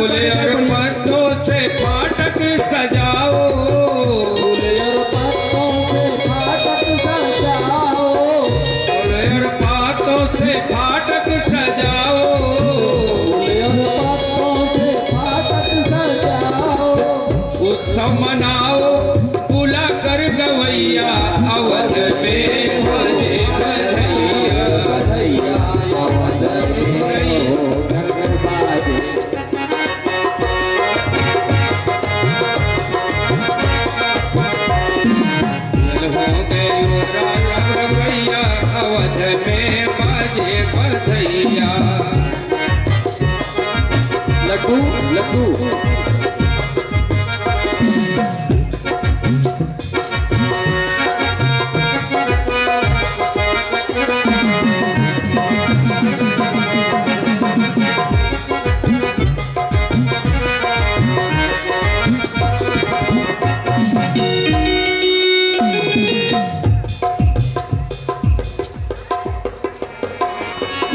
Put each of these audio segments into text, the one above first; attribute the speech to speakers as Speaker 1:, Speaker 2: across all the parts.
Speaker 1: फूल और पत्तों से फाटक सजाओ,
Speaker 2: फूल और पत्तों से फाटक सजाओ,
Speaker 1: फूल और पत्तों से फाटक सजाओ,
Speaker 2: फूल और पत्तों से फाटक सजाओ।
Speaker 1: उत्सव मनाओ बुला कर गवैया, अवध में बजे बधैया,
Speaker 2: बधैया अवध में हो घर घर बाजे।
Speaker 1: हो गए राजा गवैया, अवध में बजे बधैया।
Speaker 2: लड्डू लड्डू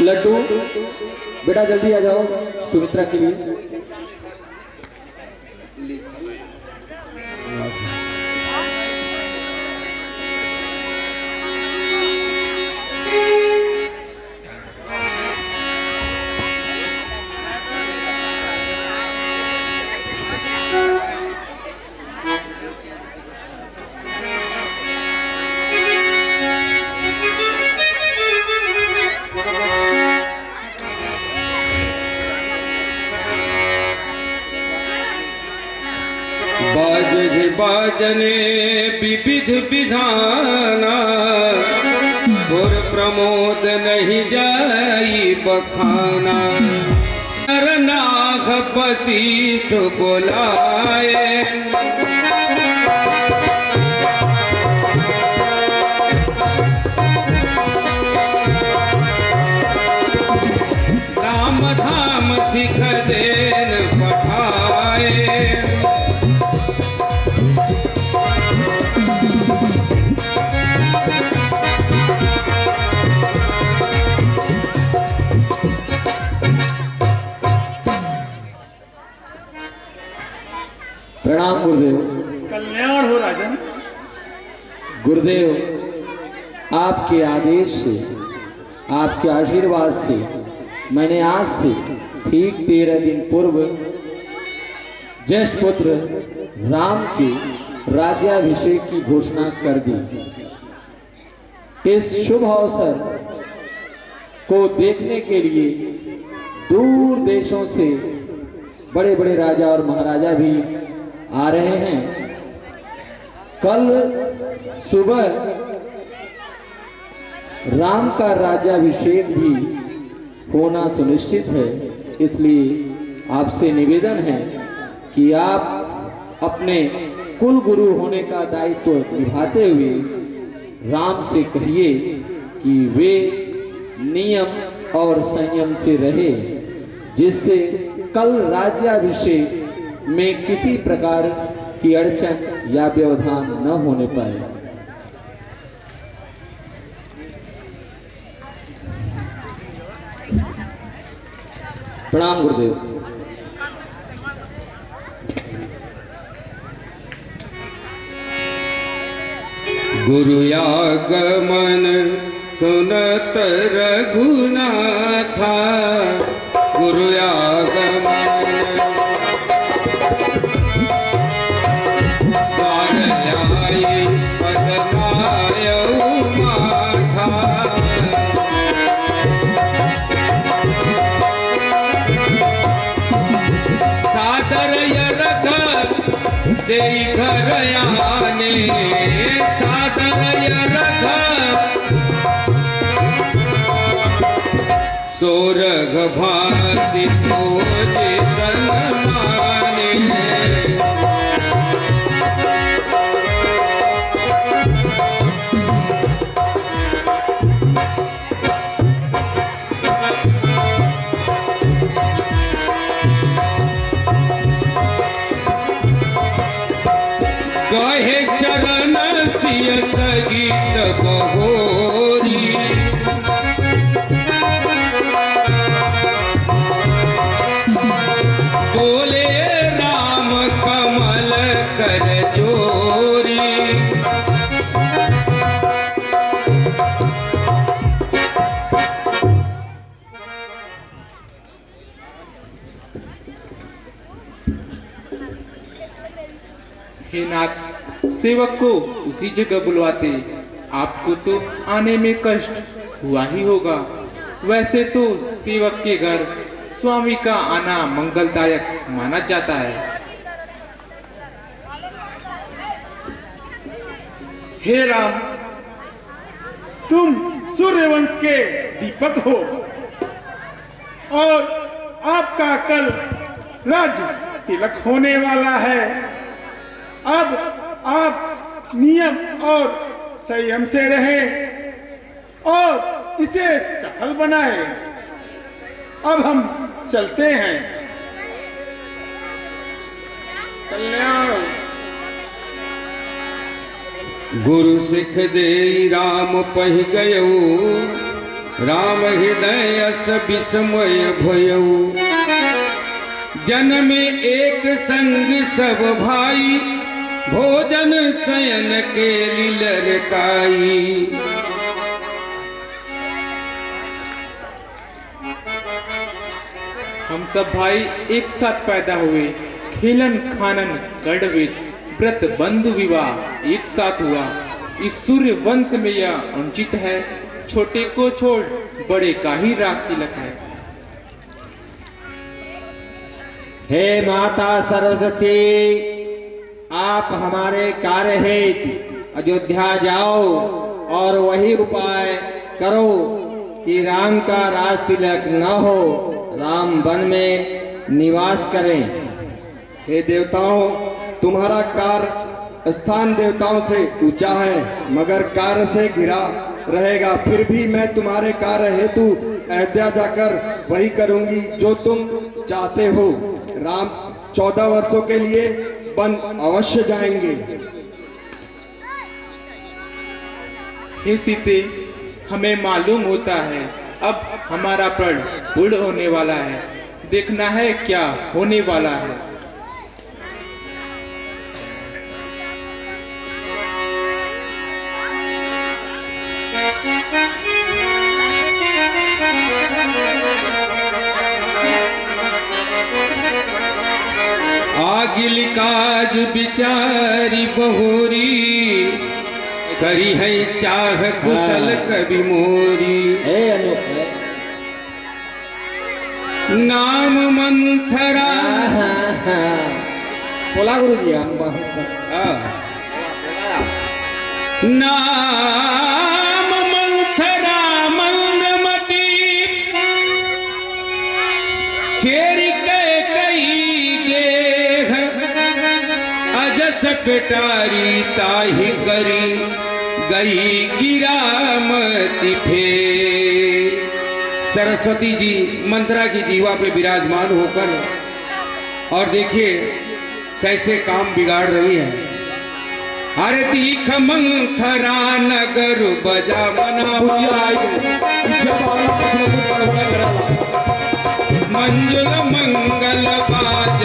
Speaker 2: लड्डू बेटा जल्दी आ जाओ सुमित्रा के लिए।
Speaker 1: बाजे बाजने विविध विधाना, और प्रमोद नहीं जाई बखाना। नरनाग वशिष्ठ बोलाए, राम धाम सिख देन पठाए।
Speaker 2: प्रणाम गुरुदेव।
Speaker 3: कल्याण हो राजन।
Speaker 2: गुरुदेव आपके आदेश से, आपके आशीर्वाद से मैंने आज से ठीक 13 दिन पूर्व ज्येष्ठ पुत्र राम के राज्याभिषेक की घोषणा कर दी। इस शुभ अवसर को देखने के लिए दूर देशों से बड़े बड़े राजा और महाराजा भी आ रहे हैं। कल सुबह राम का राज्याभिषेक भी होना सुनिश्चित है, इसलिए आपसे निवेदन है कि आप अपने कुल गुरु होने का दायित्व निभाते हुए राम से कहिए कि वे नियम और संयम से रहे, जिससे कल राज्याभिषेक में किसी प्रकार की अड़चन या व्यवधान न होने पाए। प्रणाम गुरुदेव।
Speaker 1: गुरु आगमन सुनत रघुनाथा, गुरु आगमन द्वार आई पद पायऊ माथा। सादर रख दे घर आने, सादर रख सोरघ भाति तोजे सन्माने। कहे चरण सिय सगीत बहोरी, बोल
Speaker 4: सेवक को उसी जगह बुलवाते। आपको तो आने में कष्ट हुआ ही होगा। वैसे तो सेवक के घर स्वामी का आना मंगलदायक माना जाता है।
Speaker 3: हे राम, तुम सूर्यवंश के दीपक हो और आपका कल राज्य तिलक होने वाला है। अब आप नियम और संयम से रहें और इसे सफल बनाएं। अब हम चलते हैं। कल्याण।
Speaker 1: गुरु सिख दे राम पहि गयऊ, राम हृदय अस विस्मय भयऊ। जन में एक संग सब भाई, भोजन शयन के ललकाई।
Speaker 4: हम सब भाई एक साथ पैदा हुए, खेलन खानन गढ़वेद व्रत बंधु विवाह एक साथ हुआ। इस सूर्य वंश में यह अनुचित है, छोटे को छोड़ बड़े का ही राज तिलक है।
Speaker 5: हे माता सरस्वती, आप हमारे कार्य हेतु अयोध्या जाओ और वही उपाय करो कि राम का राज तिलक न हो, राम वन में निवास करें।
Speaker 6: हे देवताओं, तुम्हारा कार्य स्थान देवताओं से ऊंचा है, मगर कार्य से घिरा रहेगा। फिर भी मैं तुम्हारे कार्य हेतु अयोध्या जाकर वही करूंगी जो तुम चाहते हो। राम 14 वर्षों के लिए वन अवश्य जाएंगे।
Speaker 4: हे सीते, हमें मालूम होता है अब हमारा प्रण पूर्ण होने वाला है। देखना है क्या होने वाला है।
Speaker 1: आगिल काज बिचारी बहुरी, करी है चाह कुशल कवि मोरी।
Speaker 5: हे अनोखे
Speaker 1: नाम मंथरा।
Speaker 5: बोला गुरु जी, हम
Speaker 1: नाम मंथरा मंदमती, चेरी कई गेह, अजस पेटारी ताहि करी, गई गिरामती फेर। सरस्वती जी मंत्रा की जीवा पे विराजमान होकर और देखिए कैसे काम बिगाड़ रही है। अरे तीख मंथरा नगर बजा मना, मंजुल मंगल बाज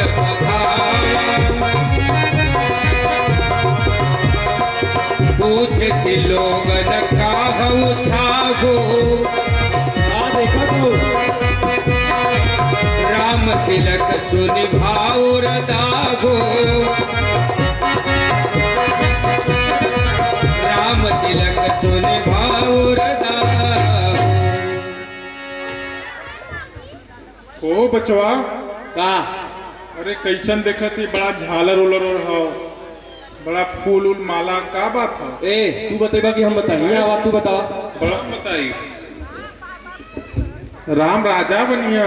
Speaker 1: पूछ सी लोगन काहू छागो।
Speaker 5: देखा तो
Speaker 1: राम तिलक सुनि भाउर दागो, राम तिलक सुनि भाउर दागो।
Speaker 3: ओ बचवा
Speaker 5: का
Speaker 3: अरे कैसन देखत ही, बड़ा झालर उलर और हो, बड़ा फूल उल माला, का बात हो?
Speaker 5: ए तू बतेगा कि हम बताइए? आवाज तू बता।
Speaker 3: बड़ा बताई। राम राजा बनिया,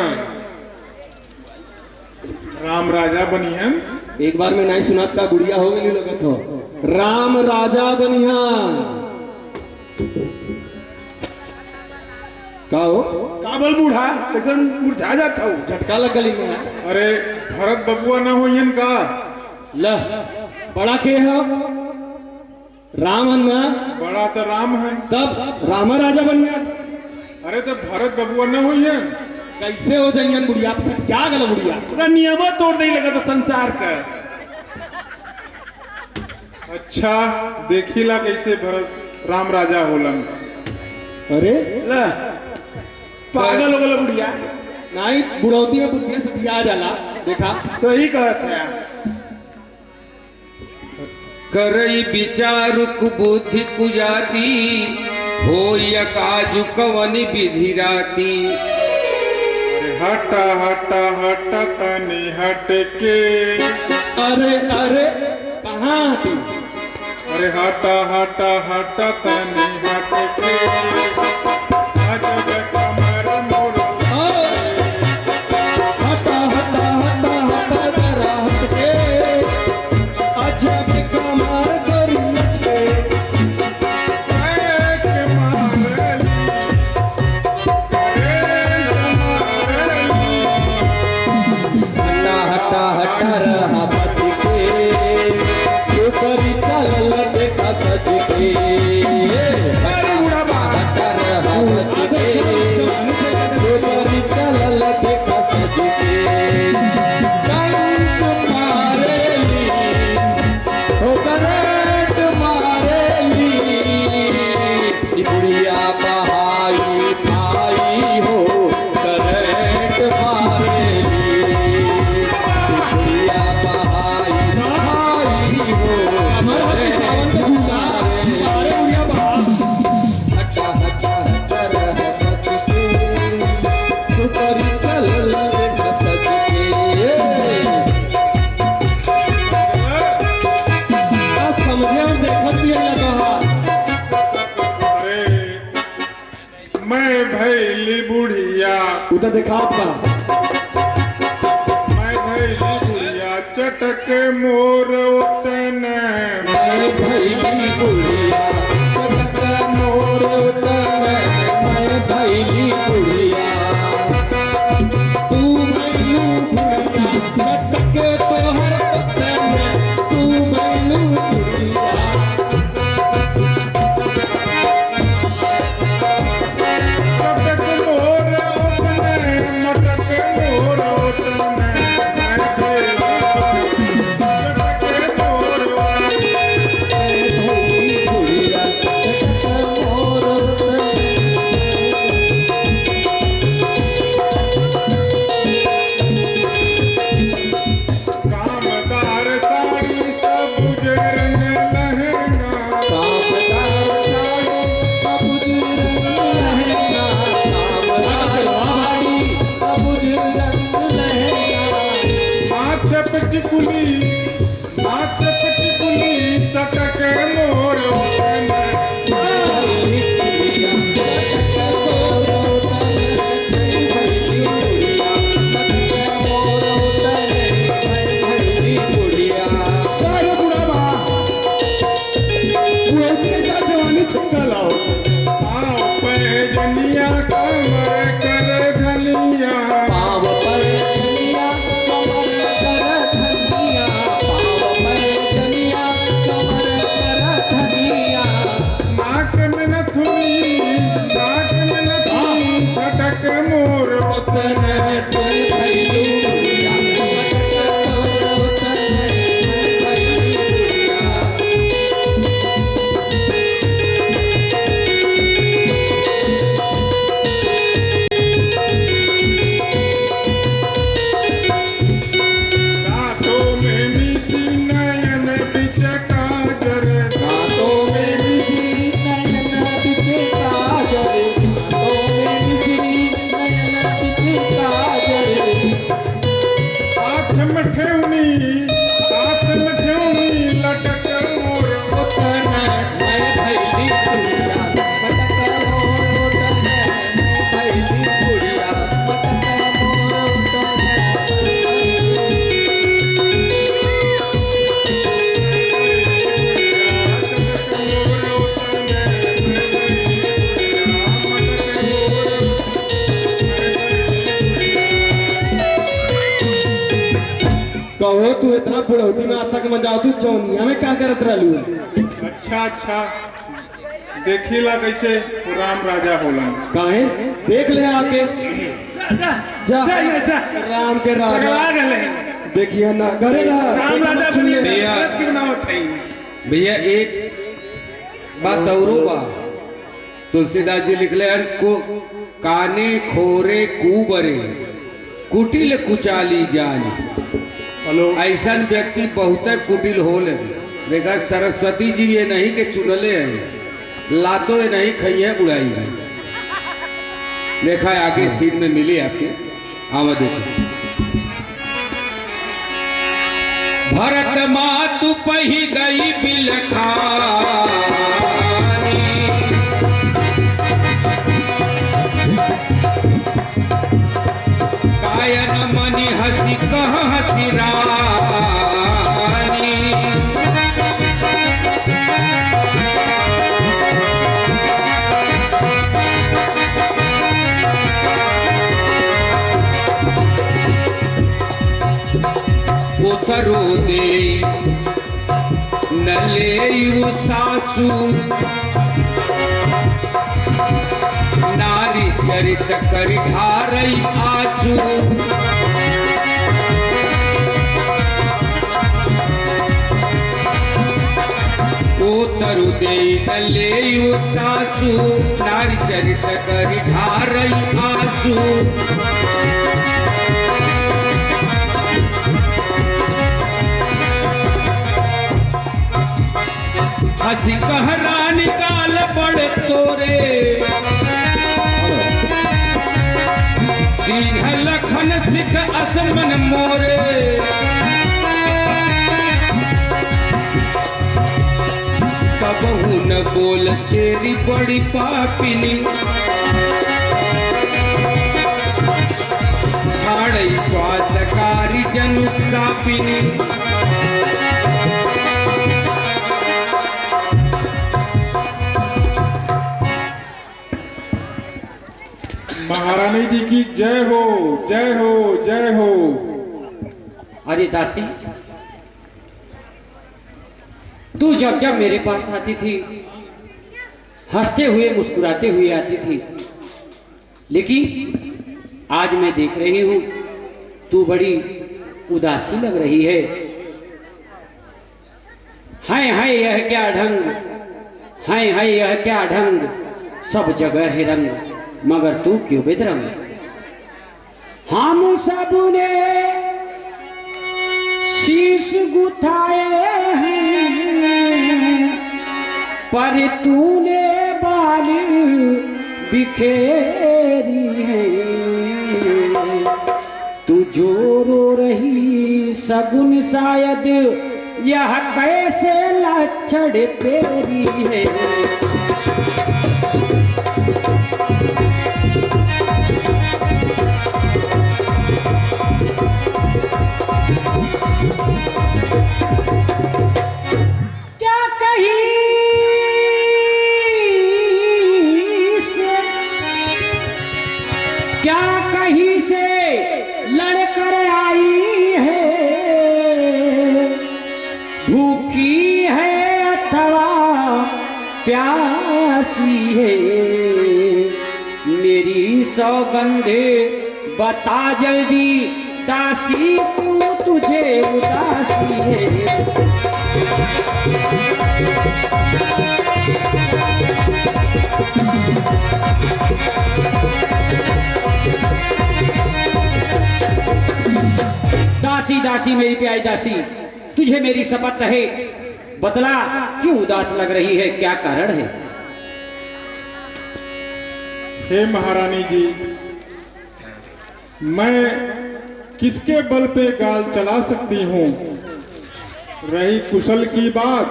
Speaker 3: राम राजा बनिहन।
Speaker 5: एक बार में नहीं सुना का बुढ़िया हो गई लगत हो। राम राजा बनिया का हो?
Speaker 3: काबल बूढ़ा कैसन मुरझा जाता हो?
Speaker 5: झटका लग गली में।
Speaker 3: अरे भरत बबुआ ना होइहन का?
Speaker 5: ल बड़ा के हो? राम ना
Speaker 3: बड़ा तो राम है।
Speaker 5: तब रामा राजा बनिया।
Speaker 3: अरे तो भरत बबुआ ना होइहन?
Speaker 5: कैसे हो जाइयन बुढ़िया? क्या गल बुढ़िया?
Speaker 3: पूरा नियम तोड़ नहीं लगा तो संसार का। अच्छा देखिला कैसे भरत राम राजा होलन।
Speaker 5: अरे
Speaker 3: ले, पागल हो गया बुढ़िया।
Speaker 5: नहीं, बुढ़ौती में बुद्धिया सटिया जाला। देखा
Speaker 3: सही कहत है।
Speaker 1: करई विचारुक बुद्धि कुजाती हो या काजु कवन विधि राती।
Speaker 3: हटा हटा हटा तनी हट के।
Speaker 6: अरे अरे कहाँ हटी?
Speaker 3: अरे हटा हटा हटा तनी हट के। अजब कमर मोर
Speaker 6: हटा हटा हटा हटा जरा हट के। अजब कमर करी छे।
Speaker 3: एक मारली
Speaker 2: हटा हटा हटा रहा बच के, ऊपरी चलल देखा सज के। हटा हटा रहा बच के, ऊपरी चलल देखा सज के। करंट मारेली, ओ करंट मारेली, ई बुढ़िया बहाई भाई हो करंट मारेली। बुढ़िया बहाई भाई हो करंट मारेली। हटा हटा हटा रह बच के, ऊपरी चलल देखा सज के।
Speaker 6: समझे हम देखत भी लगा।
Speaker 3: अरे मैं भैली बुढ़िया,
Speaker 6: उधर दिखात बा।
Speaker 3: मैं भैली बुढ़िया चटक मोर उतने।
Speaker 2: मैं भैली बुढ़िया चटक मोर उतने, मैं भैली बुढ़िया।
Speaker 6: तू मैनू बुढ़िया चटके तोहर उतने। तू मैनू बुढ़िया
Speaker 3: चटक मोर उतने, मटक मोर उतने। मैं भैली बुढ़िया चटक मोर उतने।
Speaker 2: भैली बुढ़िया चटक मोर उतने।
Speaker 3: कामदार साड़ी सबुज रंग लहंगा।
Speaker 2: कामदार साड़ी सबुज रंग लहंगा, कामदार साड़ी सबुज रंग लहंगा।
Speaker 3: माथे पे टिकुली, माथे पे टिकुली सटक मोर उतने।
Speaker 2: भैली बुढ़िया चटक मोर उतने, भैली बुढ़िया चटक मोर उतने, भैली बुढ़िया।
Speaker 6: अरे बुढ़ा बा, तू इतने जा जवानी छक्का लाओ।
Speaker 3: पाँव पे जनिया कमर कर धनिया।
Speaker 2: पाँव पर धनिया कमर कर धनिया, पाँव पर धनिया कमर कर धनिया।
Speaker 3: नाक में नथुनी, नाक में नथुनी सटक मोर उतने।
Speaker 2: भैली बुढ़िया चटक मोर उतने, भैली बुढ़िया।
Speaker 3: रातों में मीठी नयन बिच काजर।
Speaker 2: रातों में मिश्री नयन बिचे काजल, रातों में मिश्री नयन बिचे काजल।
Speaker 3: हाथ में ठेवनी, हाथ में ठेवनी लटक मोर उतने।
Speaker 2: मैं भैली बुढ़िया मटक मोर उतने, मैं भैली बुढ़िया मटक मोर उतने।
Speaker 6: कहो तू इतना बुढ़ौती में तक में जाओ। तू चौनिया में क्या करत रहलू?
Speaker 3: अच्छा अच्छा, देखिला कैसे राम राजा होलन।
Speaker 6: काहे देख ले आके। जा राम के राजा देखिए ना करे रहा। सुन ले
Speaker 1: भैया एक बात औरो बा। तुलसीदास जी लिखले हन को काने खोरे कुबरे कुटिल कुचाली जान।
Speaker 3: हेलो,
Speaker 1: ऐसा व्यक्ति बहुत कुटिल होले देखा सरस्वती जी ये नहीं के चुनले हैं, लातो ये नहीं खई है बुढ़ाई है। देखा है आगे सीन में मिली आपके। आवा देखो। भरत मातु पही गई बिलखानी, कायन मनि हसी कह हसी रानी। उतरो दे न ले सासू, नारी चरित करि धारई आसू। उतरु दे न ले सासू, नारी चरित करि धारई आसू। हसी कहरा निकाल बड़ तोरे, सिंह लखन सिख असमन मोरे। कबहू न बोल चेरी बड़ी पापिनी, छाड़ई श्वासकारी जनु सापिनी।
Speaker 3: महारानी जी की जय हो, जय हो, जय हो।
Speaker 2: अरे दासी, तू जब जब मेरे पास आती थी हंसते हुए मुस्कुराते हुए आती थी, लेकिन आज मैं देख रही हूं तू बड़ी उदासी लग रही है। हाय हाय यह क्या ढंग, हाय हाय यह क्या ढंग, सब जगह है रंग, मगर तू क्यों बेदरंग। हम सब ने शीश गुथाए हैं, पर तूने बाल बिखेरी है। तू जो रो रही सगुन शायद यह कैसे लक्षण तेरी है। क्या कहीं से लड़कर आई है, भूखी है अथवा प्यासी है। मेरी सौगंधे बता जल्दी दासी, क्यों तुझे उदासी है। दासी दासी मेरी प्यारी दासी, तुझे मेरी शपथ है, बतला क्यों उदास लग रही है, क्या कारण है।
Speaker 3: हे महारानी जी, मैं किसके बल पे गाल चला सकती हूँ। रही कुशल की बात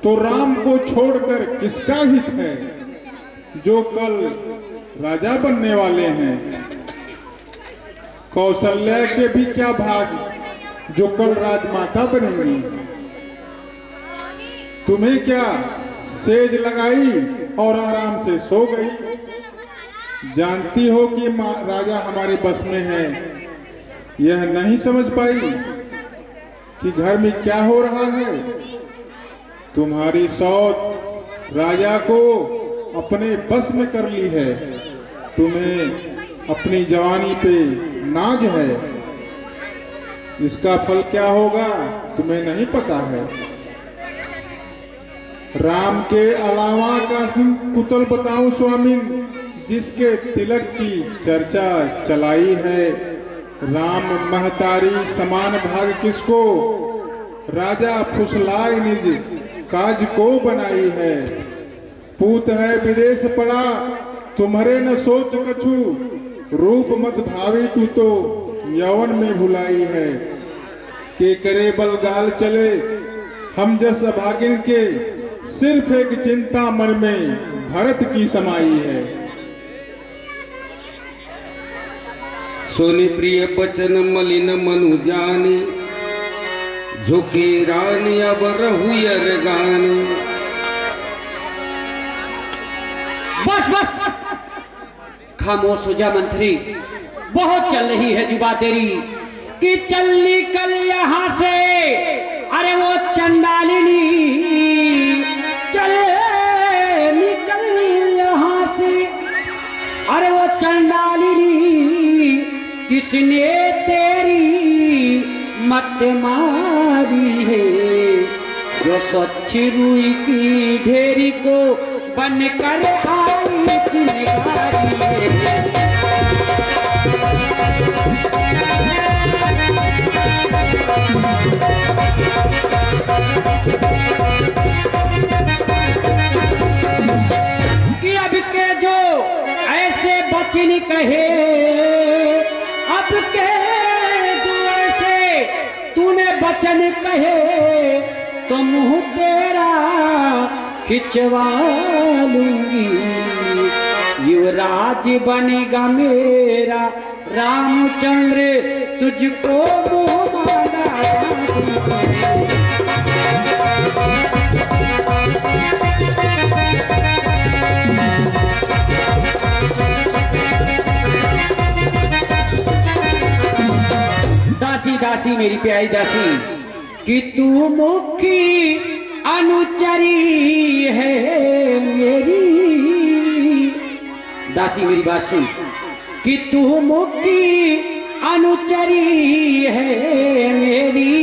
Speaker 3: तो राम को छोड़कर किसका हित है, जो कल राजा बनने वाले हैं। कौशल्या के भी क्या भाग, जो कल राजमाता बनेंगी। तुम्हें क्या सेज लगाई और आराम से सो गई। जानती हो कि राजा हमारे बस में है, यह नहीं समझ पाई कि घर में क्या हो रहा है। तुम्हारी सौत राजा को अपने बस में कर ली है। तुम्हें अपनी जवानी पे नाज है, इसका फल क्या होगा तुम्हें नहीं पता है। राम के अलावा का कुतल बताऊं स्वामी, जिसके तिलक की चर्चा चलाई है। राम महतारी समान भाग किसको, राजा फुसलाय निज काज को बनाई है। पूत है विदेश पड़ा तुम्हारे न सोच कछु, रूप मत भावी तू तो यौवन में भुलाई है। के करे बलगाल चले हम जस अभागिन के, सिर्फ एक चिंता मन में भरत की समाई है।
Speaker 1: सोनी प्रिय बचन मलिन मनु जानी, झुके रानी अब रहुयर गानी।
Speaker 7: बस बस खामोश हो जा मंत्री, बहुत चल रही है जुबा तेरी कि चल निकल यहाँ से। अरे वो चंडालिनी चल निकल यहाँ से। अरे वो चंडालिनी किसने तेरी मत मारी है, जो स्वच्छ रुई की ढेरी को बनकर आई चिंगारी है। कि अब के जो ऐसे बचन कहे, अब के जो ऐसे तूने बचन कहे, तो मुंह तेरा खिंचवा लूंगी। युवराज बनेगा मेरा रामचंद्र, तुझको मुंह मांगा। दासी दासी मेरी प्यारी दासी, कि तू मुखी अनुचरी है मेरी। दासी मेरी बात सुन, कि तू मुखी अनुचरी है मेरी,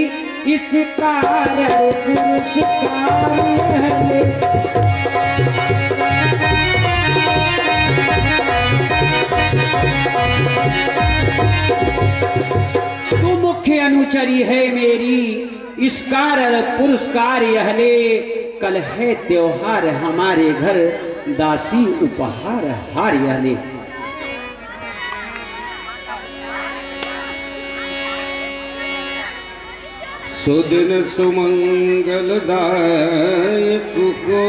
Speaker 7: इस कारण पुरस्कार है। तू मुख्य अनुचरी है मेरी, इस कारण पुरस्कार यह ले। कल है त्योहार हमारे घर, दासी उपहार हार यह ले।
Speaker 1: सुदिन सुमंगल दायक को,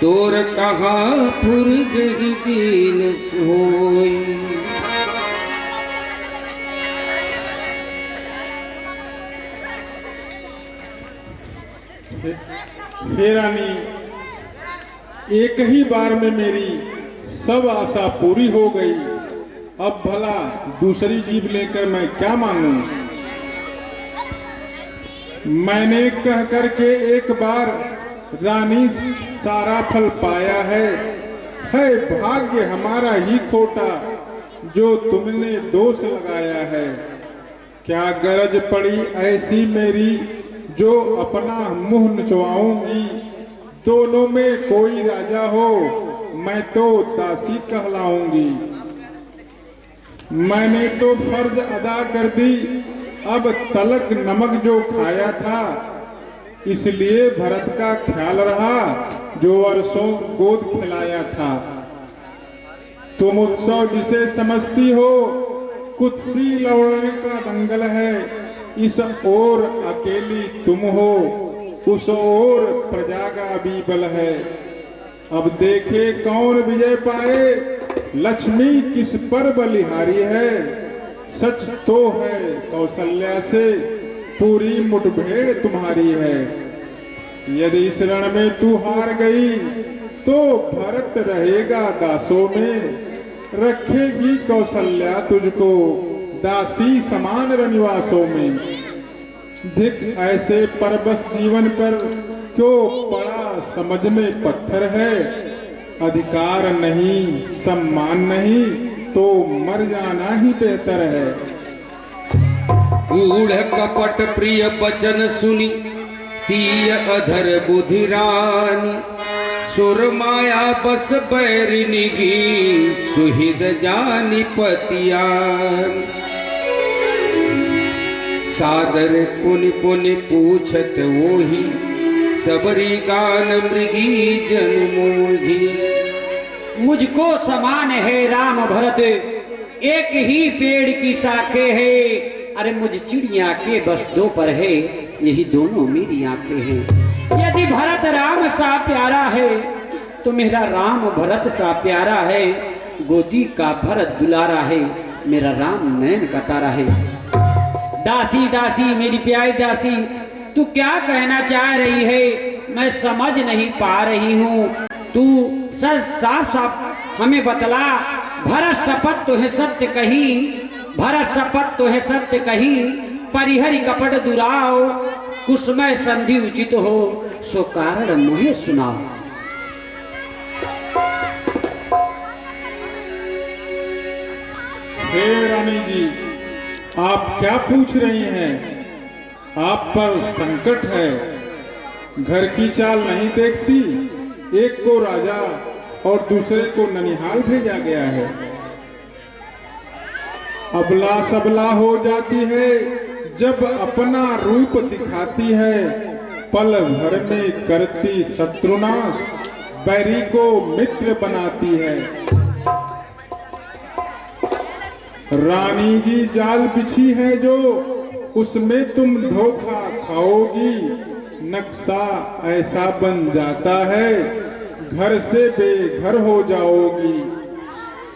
Speaker 1: तोर कहा फुर्ज दीन सोई।
Speaker 3: हे रानी, एक ही बार में मेरी सब आशा पूरी हो गई। अब भला दूसरी जीभ लेकर मैं क्या मांगू। मैंने कह करके एक बार रानी सारा फल पाया है भाग्य हमारा ही खोटा जो तुमने दोष लगाया है। क्या गरज पड़ी ऐसी मेरी जो अपना मुंह नचवाऊंगी। दोनों में कोई राजा हो मैं तो दासी कहलाऊंगी। मैंने तो फर्ज अदा कर दी, अब तलक नमक जो खाया था, इसलिए भरत का ख्याल रहा जो वर्षों गोद खिलाया था। तुम उत्सव जिसे समझती हो कुत्सी लौड़ने का दंगल है। इस ओर अकेली तुम हो, उस ओर प्रजा का बीबल है। अब देखे कौन विजय पाए, लक्ष्मी किस पर बलिहारी है। सच तो है कौशल्या से पूरी मुठभेड़ तुम्हारी है। यदि इस रण में तू हार गई तो भरत रहेगा दासों में। रखेगी कौशल्या तुझको दासी समान रनिवासों में। धिक ऐसे परबस जीवन पर क्यों पड़ा समझ में पत्थर है। अधिकार नहीं सम्मान नहीं तो मर जाना ही बेहतर है।
Speaker 1: गूढ़ कपट प्रिय बचन सुनी, तीय अधर बुधि रानी। सुर माया बस बैरिनी की, सुहिद जानी पतियान। सादर पुनि पुनि पूछत वोही, सबरी गान मृगी जन मोही।
Speaker 7: मुझको समान है राम भरत, एक ही पेड़ की शाखे है। अरे मुझ चिड़िया के बस दो पर है, यही दोनों मेरी आंखें हैं। यदि भरत राम सा प्यारा है तो मेरा राम भरत सा प्यारा है। गोदी का भरत दुलारा है, मेरा राम नैन का तारा है। दासी दासी मेरी प्यारी दासी, तू क्या कहना चाह रही है, मैं समझ नहीं पा रही हूँ। तू साफ साफ हमें बतला। भरत शपथ तो है सत्य कही, भरत शपथ तो है सत्य कही। परिहरि कपट दुराओ, कुसमय संधि उचित हो, सो कारण मुझे सुनाओ।
Speaker 3: हे रानी जी, आप क्या पूछ रही हैं? आप पर संकट है, घर की चाल नहीं देखती। एक को राजा और दूसरे को ननिहाल भेजा गया है। अबला सबला हो जाती है जब अपना रूप दिखाती है। पल भर में करती शत्रुनाश, बैरी को मित्र बनाती है। रानी जी जाल बिछी है जो, उसमें तुम धोखा खाओगी। नक्शा ऐसा बन जाता है, घर से बेघर हो जाओगी।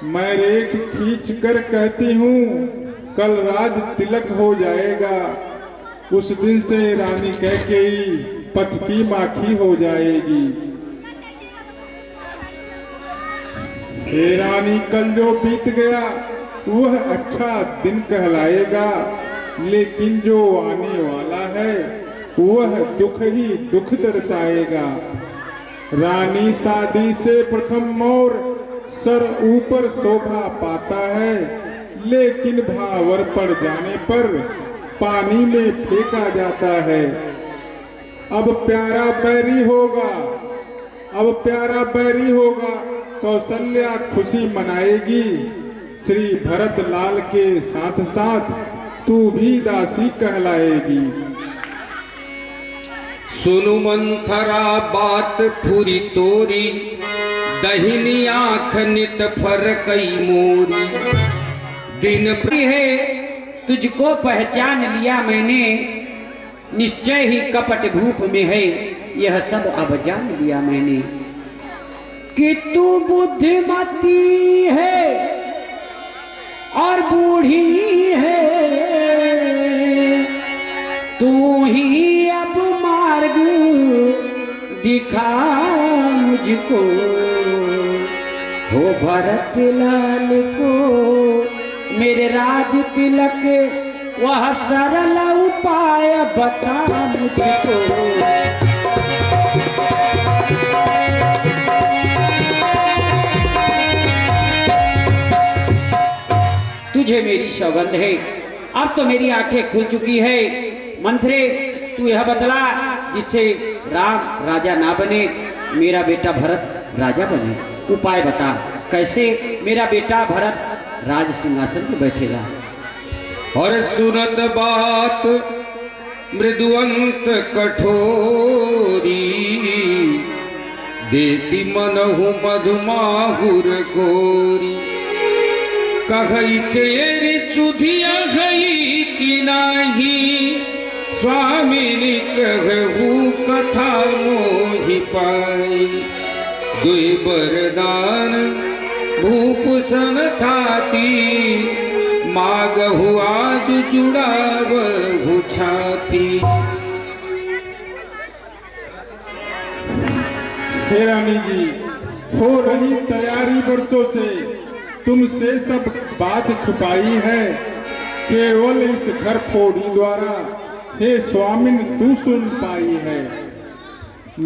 Speaker 3: मैं रेख खींच कर कहती हूँ, कल राज तिलक हो जाएगा। उस दिन से रानी कैकेयी पथ की माखी हो जाएगी। हे रानी, कल जो बीत गया वह अच्छा दिन कहलाएगा, लेकिन जो आने वाला है वह दुख ही दुख दर्शाएगा। रानी शादी से प्रथम मोर सर ऊपर शोभा पाता है, लेकिन भावर पड़ जाने पर पानी में फेंका जाता है। अब प्यारा बैरी होगा, अब प्यारा बैरी होगा, कौशल्या खुशी मनाएगी। श्री भरत लाल के साथ साथ तू भी दासी कहलाएगी।
Speaker 1: सुनु मंथरा बात फुरी तोरी, दहिनी आँख नित फरकई मोरी। दिन
Speaker 7: है तुझको पहचान लिया मैंने, निश्चय ही कपट भूप में है, यह सब अब जान लिया मैंने। कि तू बुद्धिमती है और बूढ़ी है, तू ही अब मार्ग दिखा मुझको। हो भरत लाल को मेरे राज तिलक, वह सरल उपाय बता मुझको। तुझे मेरी सौगंध है, अब तो मेरी आंखें खुल चुकी है। मंथरे, तू यह बतला जिससे राम राजा ना बने, मेरा बेटा भरत राजा बने। उपाय बता, कैसे मेरा बेटा भरत राज सिंहासन पर बैठेगा।
Speaker 1: और सुनत बात मृदुअंत कठोरी, देती मनहु मधुमाहुर गोरी। कहई चेरी सुधिया गई कि नाही, स्वामिनी कहू कथा मोहि पाई। दुई बरदान भूप सन थाती, मागहु आज जुड़ावहु छाती।
Speaker 3: हे रानी जी, हो रही तैयारी वर्षों से, तुमसे सब बात छुपाई है। केवल इस घर फोड़ी द्वारा हे स्वामिन तू सुन पाई है।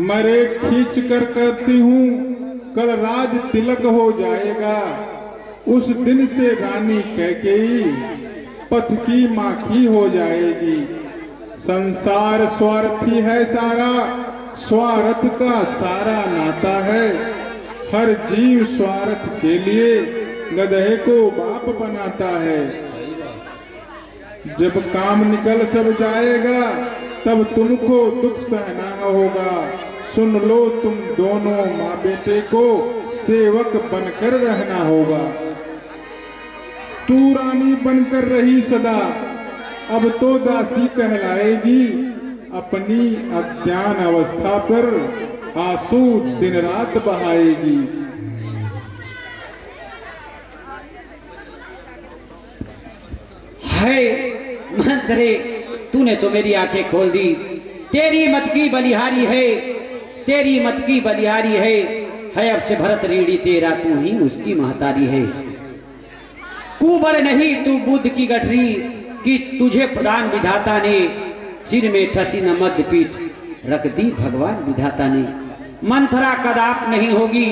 Speaker 3: मरे खींच कर कहती हूँ, कल राज तिलक हो जाएगा। उस दिन से रानी कैकेयी पथ की माखी हो जाएगी। संसार स्वार्थी है सारा, स्वार्थ का सारा नाता है। हर जीव स्वार्थ के लिए गधे को बाप बनाता है। जब काम निकल सब जाएगा तब तुमको दुख सहना होगा। सुन लो तुम दोनों माँ बेटे को सेवक बनकर रहना होगा। तू रानी बनकर रही सदा, अब तो दासी कहलाएगी। अपनी अज्ञान अवस्था पर आंसू दिन रात बहाएगी।
Speaker 7: है मंत्रे, तूने तो मेरी आंखें खोल दी। तेरी मत की बलिहारी है, तेरी मत की बलिहारी है अब से भरत रीढ़ी तेरा, तू ही उसकी महतारी है। कुबड़ नहीं तू बुद्ध की गठरी, कि तुझे प्रदान विधाता ने, सिर में ठसी न मध्य पीठ रख दी भगवान विधाता ने। मंथरा कदाप नहीं होगी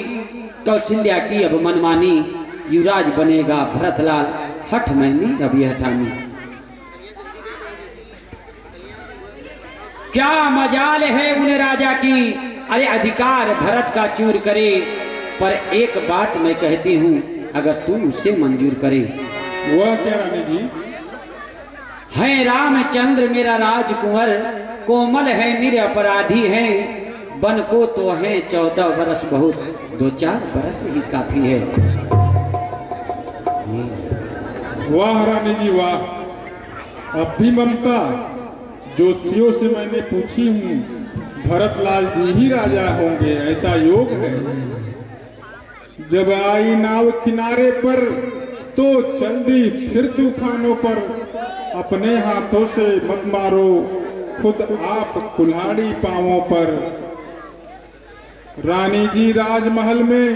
Speaker 7: कौशल्या की अब मनमानी, युवराज बनेगा भरतलाल हठ मैनी रवि हठानी। क्या मजाल है उन्हें राजा की, अरे अधिकार भरत का चूर करे। पर एक बात मैं कहती हूँ, अगर तू उसे मंजूर करे।
Speaker 3: वह क्या रानी जी?
Speaker 7: है रामचंद्र मेरा राजकुंवर, कोमल है निरपराधी है। बन को तो है 14 वर्ष बहुत, 2-4 वर्ष ही काफी है।
Speaker 3: वाह रानी जी वाह, अब भी ममता। ज्योतिषियों से मैंने पूछी हूँ, भरतलाल जी ही राजा होंगे, ऐसा योग है। जब आई नाव किनारे पर तो चल दी फिर तूफानों पर। अपने हाथों से मत मारो खुद आप कुल्हाड़ी पांवों पर। रानी जी राजमहल में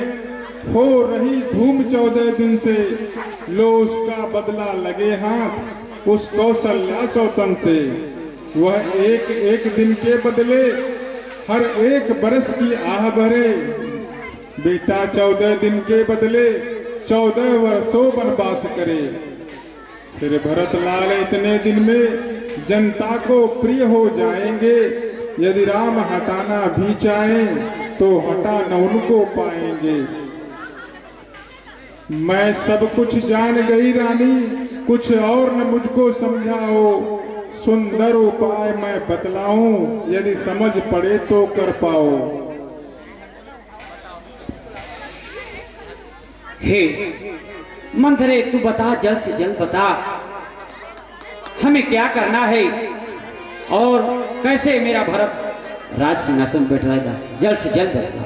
Speaker 3: हो रही धूम 14 दिन से, लो उसका बदला लगे हाथ उस कौशल्या सौतन से। वह एक एक दिन के बदले हर एक बरस की आह भरे। बेटा 14 दिन के बदले 14 वर्षों वनवास करे। फिर भरतलाल इतने दिन में जनता को प्रिय हो जाएंगे। यदि राम हटाना भी चाहें तो हटा न उनको पाएंगे। मैं सब कुछ जान गई रानी, कुछ और न मुझको समझाओ। सुंदर उपाय मैं बतलाऊं, यदि समझ पड़े तो कर पाओ।
Speaker 7: हे मंथरे, तू बता, जल्द से जल्द बता, हमें क्या करना है और कैसे मेरा भरत राज सिंहासन बैठ रहेगा। जल्द से जल्द बता।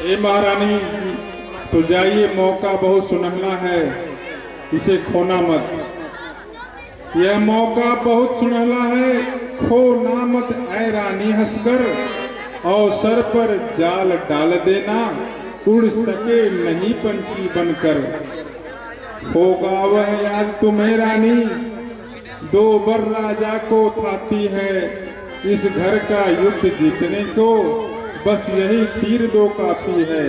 Speaker 3: ए महारानी, तो जाइए, मौका बहुत सुनहला है, इसे खोना मत। यह मौका बहुत सुनहला है, खोना मत ऐ रानी हंसकर। और सर पर जाल डाल देना, उड़ सके नहीं पंछी बनकर। होगा वह याद तुम्हें रानी, 2 बर राजा को थाती है। इस घर का युद्ध जीतने को बस यही तीर 2 काफी है।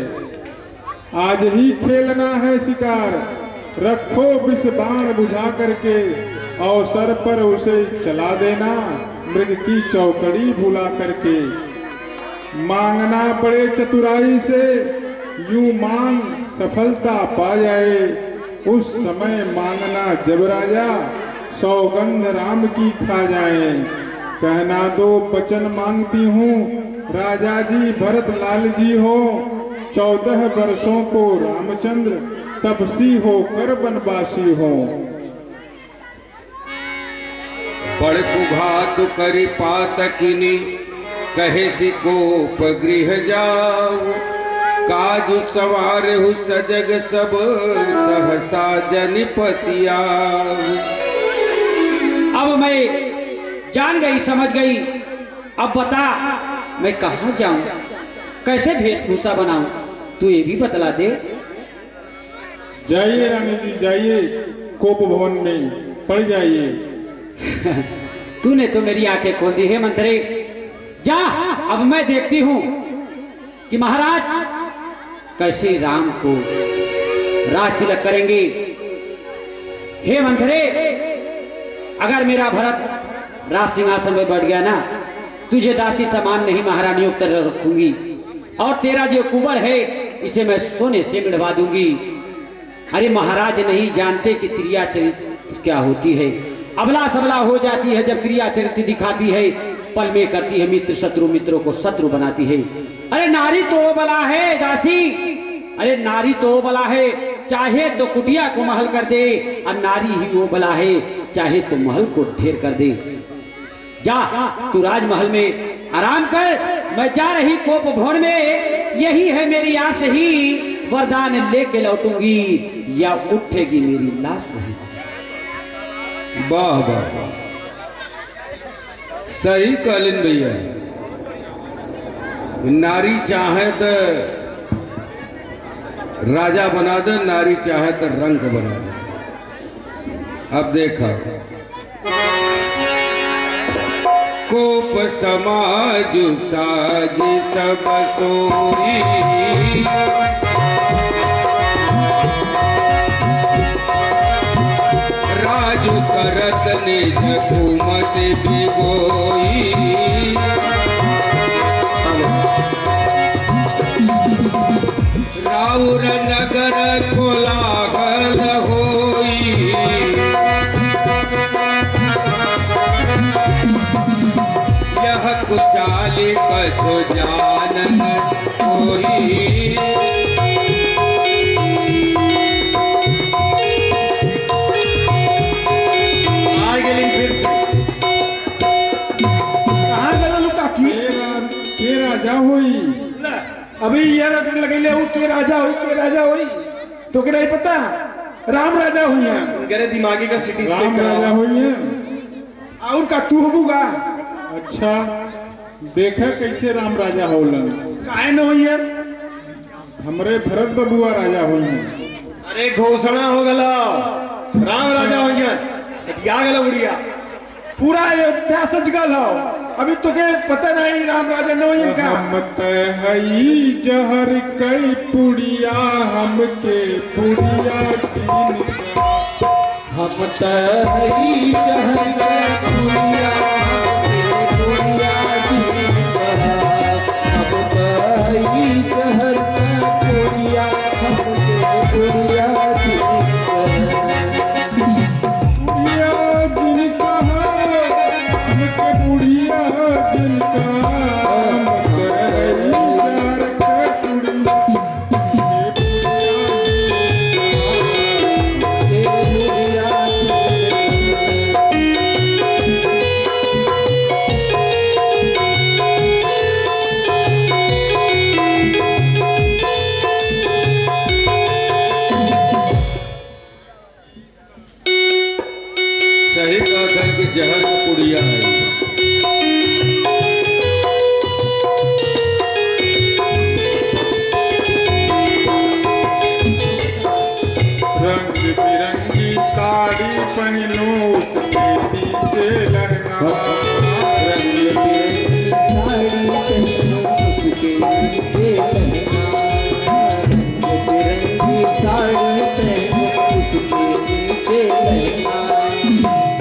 Speaker 3: आज ही खेलना है शिकार, रखो विष बाण बुझा करके। और सर पर उसे चला देना, मृग की चौकड़ी भुला करके। मांगना बड़े चतुराई से, यूं मांग सफलता पा जाए। उस समय मांगना जब राजा, सौगंध राम की खा जाए। कहना 2 वचन मांगती हूँ, राजा जी भरतलाल जी हो। 14 वर्षों को रामचंद्र तपसी होकर वनवासी हो।
Speaker 1: बड़ कुघात करी पातकिनी, कहे सिकोप गृह जाओ। काजु सवार हु सजग सब, सहसा जनिपतिया।
Speaker 7: अब मैं जान गई, समझ गई। अब बता, मैं कहाँ जाऊं, कैसे वेशभूषा बनाऊं, तू ये भी बतला दे।
Speaker 3: जाइए रानी जी, जाइए, कोप भवन में पड़ जाइए।
Speaker 7: तूने तो मेरी आंखें खोल दी है मंत्रे। जा, अब मैं देखती हूँ कि महाराज कैसे राम को राज तिलक करेंगे। हे मंत्रे, अगर मेरा भरत राज सिंहासन में बैठ गया ना, तुझे दासी समान नहीं महारानियों की तरह रखूंगी। और तेरा जो कुंवर है, इसे मैं सोने से मिलवा दूंगी। अरे महाराज नहीं जानते कि क्या होती है, अबला सबला हो जाती है जब क्रिया चरित्र दिखाती है, पल में करती है मित्र शत्रु, मित्रों को शत्रु बनाती है। अरे नारी तो वो बला है दासी, अरे नारी तो वो बला है, चाहे तो कुटिया को महल कर दे, और नारी ही वो बला है, चाहे तो महल को ढेर कर दे। जा तू राजमहल में आराम कर, मैं जा रही कोप भवन में, यही है मेरी आस ही, वरदान लेके लौटूंगी या उठेगी मेरी लाश ही।
Speaker 1: वाह वाह, सही कहलिन भैया। नारी चाहे तो राजा बना दे, नारी चाहे तो रंग बना दे। अब देखा कोप समाज साज सब सोई, राजू करत निज कुमत भिगोई, राउर नगर कोलाहल होई, यह कुचाली कछु जानन कोई,
Speaker 3: के राजा होई
Speaker 8: अभी ये लगेले हूँ के राजा हुई तो के नहीं पता, राम राजा हुई है,
Speaker 6: उनके दिमागी का सिटी
Speaker 3: राम राजा हुई है।
Speaker 8: और का तू होगा।
Speaker 3: अच्छा देखा कैसे राम राजा होलन,
Speaker 8: काहे न हुई है,
Speaker 3: हमरे भरत बबुआ राजा हुई है।
Speaker 6: अरे घोषणा हो गला, राम राजा हो गया, सटिया गला बुढ़िया,
Speaker 8: पूरा अयोध्या सच गल हो, अभी तुके पता नहीं राम राजा न हुई का।
Speaker 3: हम हई जहर कई पुड़िया, हमके पुड़िया चीन का,
Speaker 2: हम तही जहर के पुड़िया, पुड़िया चीन का, हम तही जहर के पुड़िया, हमके पुड़िया चीन का,
Speaker 3: पुड़िया जिनका हमके पुड़िया जिनका, हम तही जहर के पुड़िया,
Speaker 1: सही कहा था कि जहर का पुड़िया है।
Speaker 3: रंग बिरंगी साड़ी पहनो, उसके नीचे लहंगा,
Speaker 2: रंग बिरंगी साड़ी पहनो, उसके नीचे लहंगा, रंग बिरंगी साड़ी पहनो, उसके नीचे लहंगा,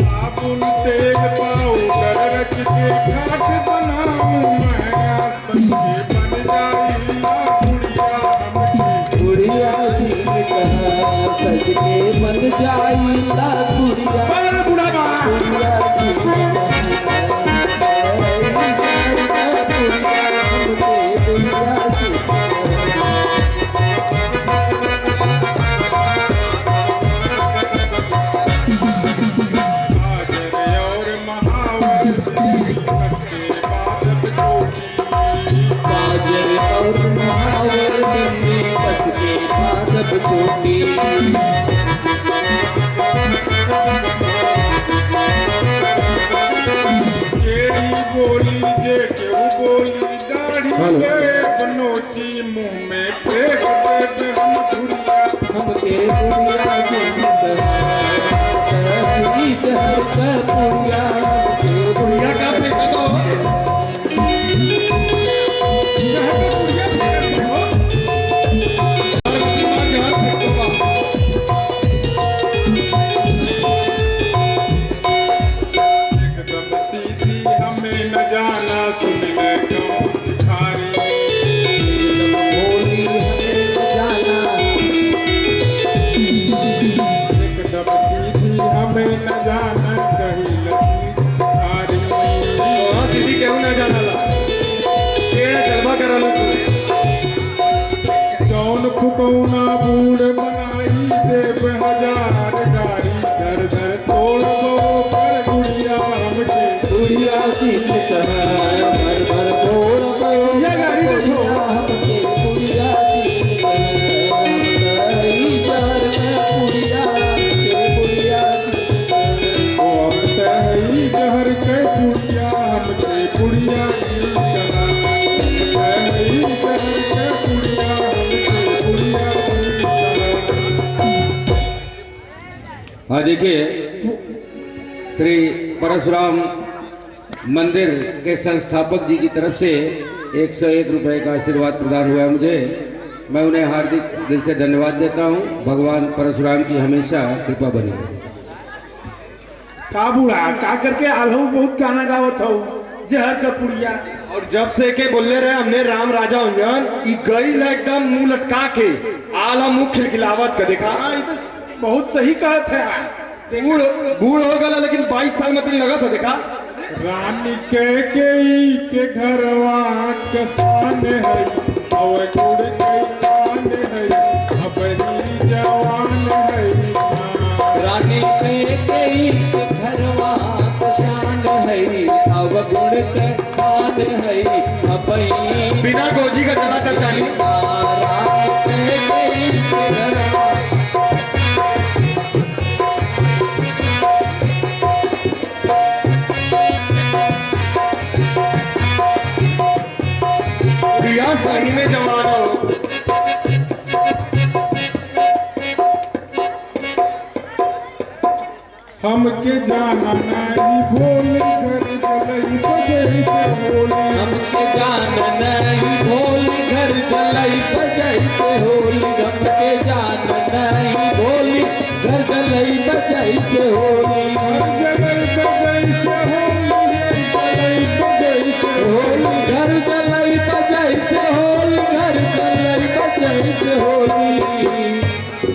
Speaker 3: साबुन तेल पाउडर रच के घाट बनाऊं मैं, सबके बन जाई ला पुड़िया, हमके
Speaker 2: गुड़िया जी ने कहा सज के बन जाई ला गुड़िया,
Speaker 8: अरे बूढ़ा बा
Speaker 2: गुड़िया जी ने कहा गुड़िया हमके गुड़िया जी ने
Speaker 3: गाजर और महावर सबके बादल टोपी,
Speaker 2: गाजर और महावर दिल्ली बस के बादल चोटी,
Speaker 3: केड़ी बोली जे केहू बोली, दाढ़ी पे बनोची मुंह में फेंक दे हम धुरिया,
Speaker 2: हमके गुड़िया जी ने कहा तही जहर का पुड़िया, हमके गुड़िया का
Speaker 3: एकदम सीधी हमें न जाना, सुन ले क्यों भिखारी,
Speaker 2: होली हमें जाना,
Speaker 3: बाप को ना बूढ़ बनाई देव हजार गारी दर दर तोड़ दो पर गुड़िया हमके
Speaker 2: गुड़िया की तरह भर भर तोड़ दो
Speaker 8: ये गाड़ी देखो
Speaker 2: हमके गुड़िया की तरह ईश्वर में गुड़िया के गुड़िया की
Speaker 3: ओ हम सही जहर के गुड़िया हमके गुड़िया की तरह सही जहर के गुड़िया हमके गुड़िया की तरह।
Speaker 1: हाँ देखिए, श्री परशुराम मंदिर के संस्थापक जी की तरफ से 101 रुपए का आशीर्वाद प्रदान हुआ है मुझे। मैं उन्हें हार्दिक दिल से धन्यवाद देता हूँ। भगवान परशुराम की हमेशा कृपा बनी रहे।
Speaker 8: का बूढ़ा का करके आलहू बहुत गाना गावत हो जहर का पुड़िया।
Speaker 6: और जब से के बोले रहे हमने राम राजा उंजन ई गई एकदम मुंह लटका के आला मुंह खिलखिलावत का देखा।
Speaker 8: हाँ ये तो बहुत सही कहत है।
Speaker 6: बूढ़ बूढ़ हो गया लेकिन 22 साल में लगा था देखा।
Speaker 3: रानी के घरवा कसान है और गुड़ कई कान है अब ही जवान है।
Speaker 2: रानी के घरवा शान है अब गुण के खान है अब ही
Speaker 6: बिना गोजी का चला कर जानी।
Speaker 2: रानी के घरवा
Speaker 6: प्रिया सही में जवान हो।
Speaker 3: हमके जाना नहीं भोली घर जलई बजे से होली।
Speaker 2: हमके जान नहीं भोली घर जलई बजै से होली। हमके जान नहीं भोली घर जलई बजै से होली।
Speaker 3: घर जलई बजे से होली जलई बजे से
Speaker 2: होली घर जलई बजै से होली। घर जलई बजै से होली।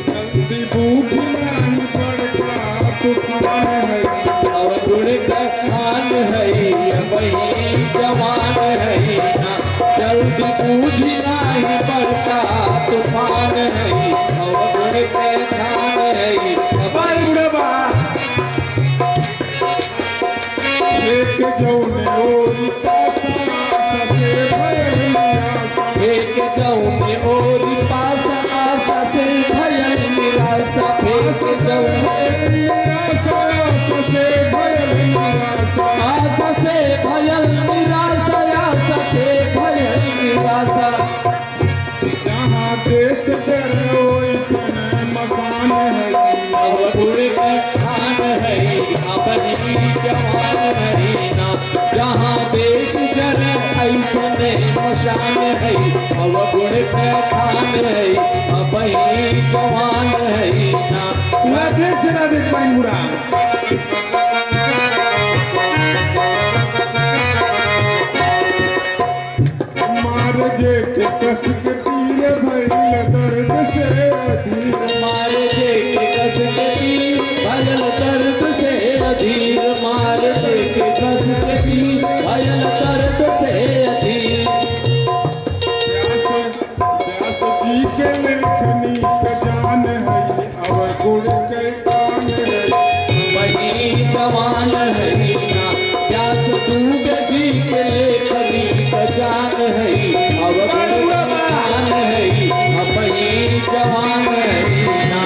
Speaker 3: जल्दी बूझ नहीं बड़का तूफान है
Speaker 2: और गुण का खान है वही जवान है ना। जल्दी बूझ नहीं पड़ता तूफान है और गुण का खान है
Speaker 8: भाई बुढ़वा
Speaker 3: एक जौने ओरी पासा ससे भयल निराशा।
Speaker 2: एक जौने और पास आशा से भयल निराशा। एक जौने
Speaker 3: निराशा ससे भयल निराशा।
Speaker 2: आशा से भयल निराशा। आशा से भयल निराशा।
Speaker 3: जहाँ देश कर ओइसन मकान है
Speaker 2: अब गुण के खान है अब ही जवान है ना। जहाँ देश जर ऐसने मशान है अब गुण के खान है अब ही जवान है ना।
Speaker 8: पूरा देश चला देख पाई बुढ़ा।
Speaker 3: मार जे के कस के तीर भइल दर्द से अधीर।
Speaker 2: मार दे के कस के तीर भयल दर्द से अधीर। मार दे के कस के तीर भयल दर्द से अधीर।
Speaker 3: व्यास जी के लेखनी का जान है अब गुड़ के कान है।
Speaker 2: वही जवान है ना। व्यास डूबे जी के लेखनी का जान है अब कान है अब ही जवान है ना।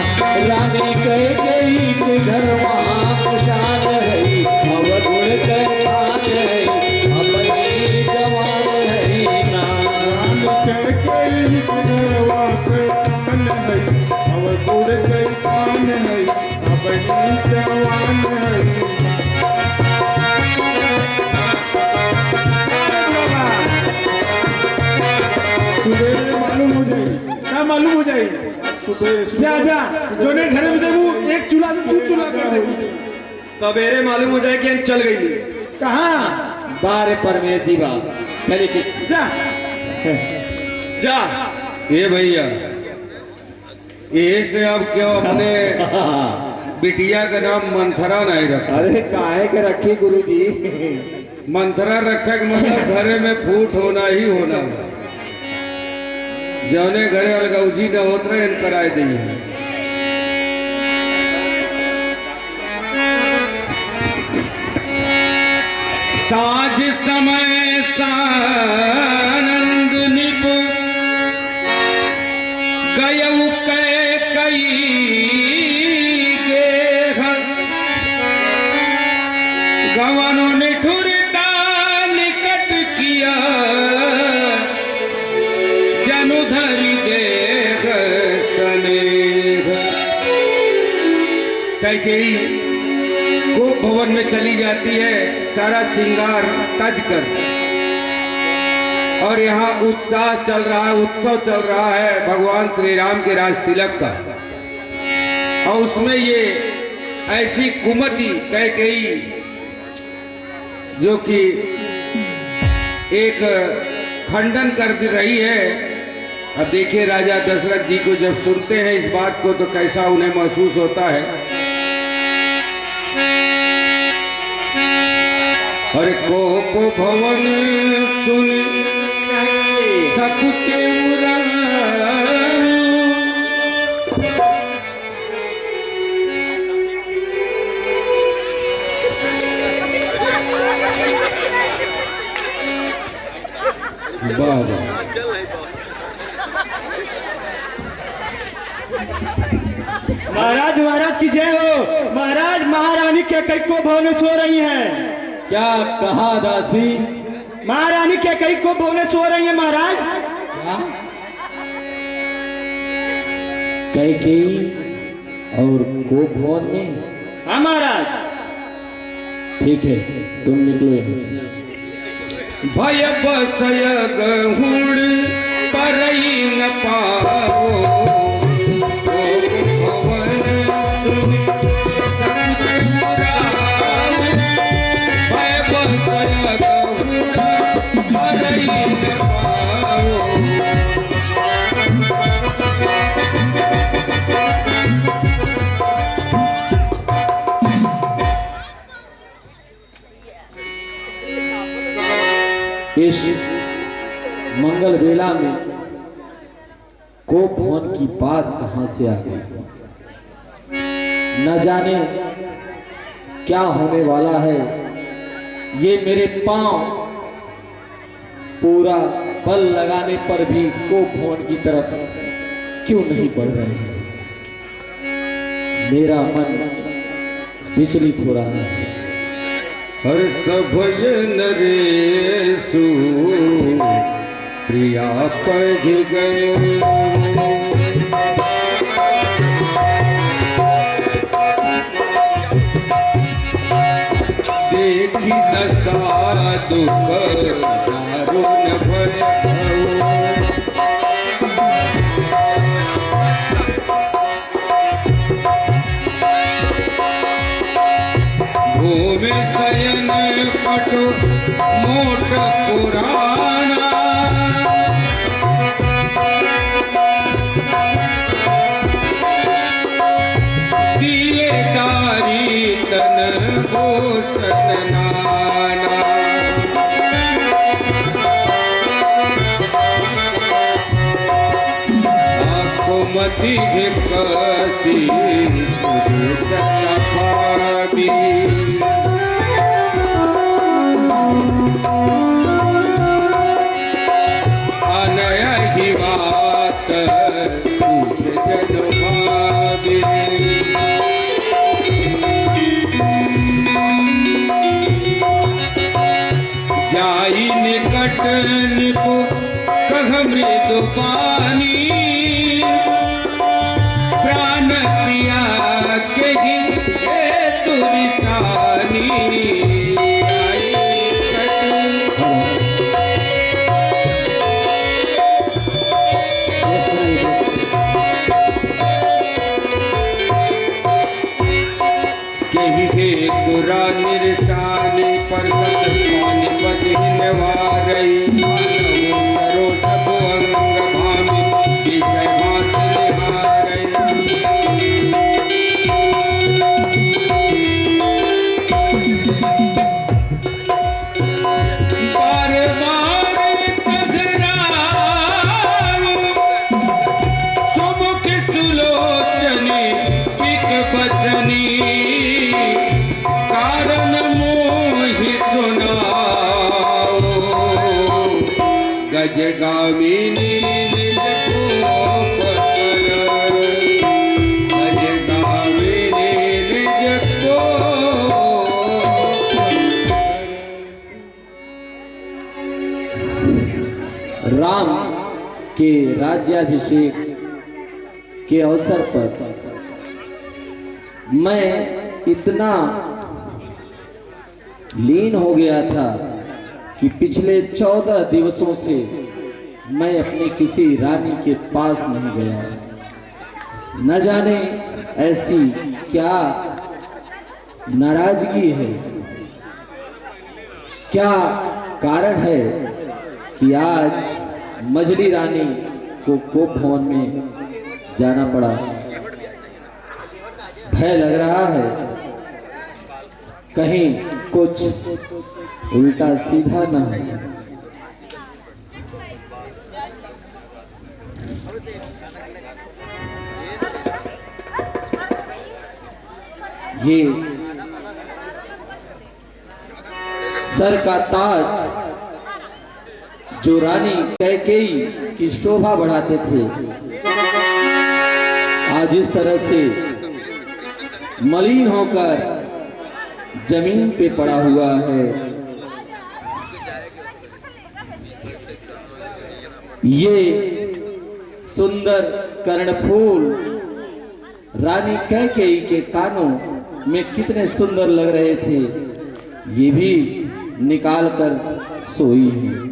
Speaker 2: रानी कह गई के घर वहाँ शान है अब गुण के खान है अब ही जवान है ना।
Speaker 3: रान के कई घरवा के शान है अब गुड़ के कान है अब ही जवान है। सुबह मालूम हो जाए
Speaker 8: क्या मालूम हो जाए।
Speaker 3: सुबह
Speaker 8: जा जा जोने घर में देखू एक चूल्हा से 2 चूल्हा कर दे।
Speaker 6: सवेरे मालूम हो जाए कि हम चल गई।
Speaker 8: कहाँ
Speaker 5: बारे परमेश जी बा चलिए कि
Speaker 8: जा
Speaker 6: जा
Speaker 1: ये भैया, ये से अब क्यों अपने बिटिया का नाम मंथरा नहीं रखा?
Speaker 5: अरे काहे के रखी गुरु जी।
Speaker 1: मंथरा रखा के मतलब घरे में फूट होना ही होना। जौने घरे वाले उजी न होत रहे कराए दी है। साज समय सानंद निप गयऊ कई गेह गवनो निठुरता निकट किया जनुधर देह सनेह। कैकेयी गोप भवन में चली जाती है सारा श्रृंगार तज कर, और यहाँ उत्साह चल रहा है, उत्सव चल रहा है भगवान श्री राम के राज तिलक का। और उसमें ये ऐसी कुमति कैकेयी जो कि एक खंडन कर रही है। अब देखिए राजा दशरथ जी को जब सुनते हैं इस बात को तो कैसा उन्हें महसूस होता है। हर कोप भवन सुन सकुच बाबा
Speaker 5: महाराज महाराज की जय हो। महाराज महारानी के कई को भवन में सो रही हैं।
Speaker 2: क्या कहा दासी?
Speaker 5: महारानी के कई को भवन में सो रही है महाराज।
Speaker 2: क्या? कैकेयी और गोप भवन में?
Speaker 5: हाँ महाराज।
Speaker 2: ठीक है तुम निकलो यहाँ से।
Speaker 1: भय बसय गहुड़ परई न पाओ
Speaker 2: इस मंगल वेला में गोप भवन की बात कहां से आ गई? न जाने क्या होने वाला है। ये मेरे पांव पूरा बल लगाने पर भी गोप भवन की तरफ क्यों नहीं बढ़ रहे हैं? मेरा मन विचलित हो रहा है।
Speaker 1: हर सभय नरेशु प्रिया पज गयो देखी दशा दुख दारुण भयो भूमि शयन पटु मोट पुराना दिए दारी तन भूषण नाना आकुमति झिकसी सभी जाई निकट निपु कह मृदु पानी प्राण प्रिया के तुरिसानी तुरा निरसानी पर पानी बदहिन वारई सरो सब अंग भामी विषय मात निहारई बार बार पधराऊं गामिनी निज कोप भज गामिनी निज कोप।
Speaker 2: राम के राज्याभिषेक के अवसर पर मैं इतना लीन हो गया था कि पिछले 14 दिवसों से मैं अपनी किसी रानी के पास नहीं गया। न जाने ऐसी क्या नाराजगी है, क्या कारण है कि आज मजली रानी को कोप भवन में जाना पड़ा। भय लग रहा है कहीं कुछ उल्टा सीधा न हो। ये सर का ताज जो रानी कैकेयी की शोभा बढ़ाते थे, आज इस तरह से मलिन होकर जमीन पे पड़ा हुआ है। ये सुंदर कर्णफूल रानी कैकेयी के कानों में कितने सुंदर लग रहे थे, ये भी निकाल कर सोई है।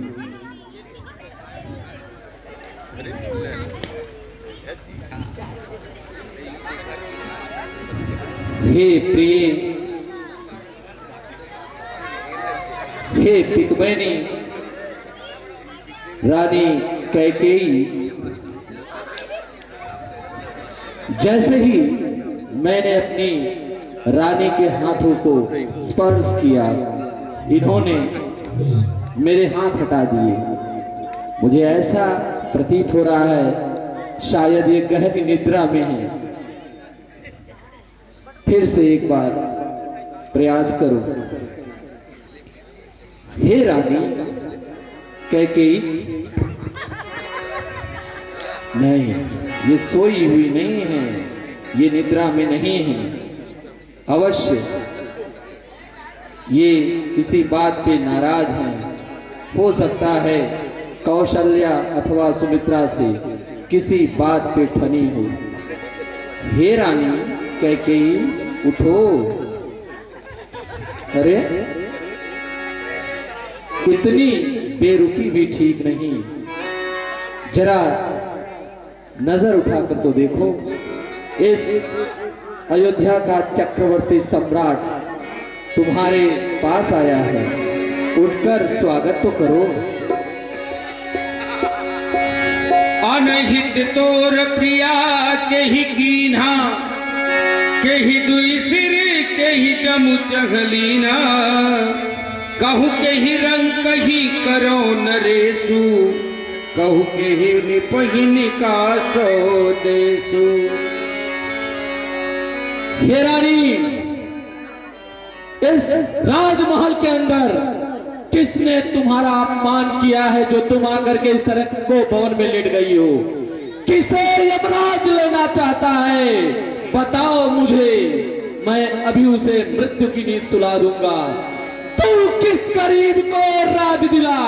Speaker 2: हे प्रिय, हे पिकबैनी रानी कैकेयी, जैसे ही मैंने अपनी रानी के हाथों को स्पर्श किया, इन्होंने मेरे हाथ हटा दिए। मुझे ऐसा प्रतीत हो रहा है शायद ये गहरी निद्रा में है। फिर से एक बार प्रयास करो। हे रानी कैकेयी, नहीं, ये सोई हुई नहीं है, ये निद्रा में नहीं है। अवश्य ये किसी बात पे नाराज हैं। हो सकता है कौशल्या अथवा सुमित्रा से किसी बात पे ठनी हो। हे रानी कैकेयी, उठो। अरे इतनी बेरुखी भी ठीक नहीं, जरा नजर उठाकर तो देखो। इस अयोध्या का चक्रवर्ती सम्राट तुम्हारे पास आया है, उठकर स्वागत तो करो।
Speaker 1: अनहित तोर प्रिया के ही कीन्हा, के ही दुई सिर के ही जमु चघलीना, कहू के ही रंग कही करो नरेसु, कहू के ही निपहिन का सो देसु।
Speaker 2: हे रानी, इस राजमहल के अंदर किसने तुम्हारा अपमान किया है जो तुम आकर के इस तरह को भवन में लेट गई हो? किसे यमराज लेना चाहता है? बताओ मुझे, मैं अभी उसे मृत्यु की नींद सुला दूंगा। तू किस गरीब को राज दिला,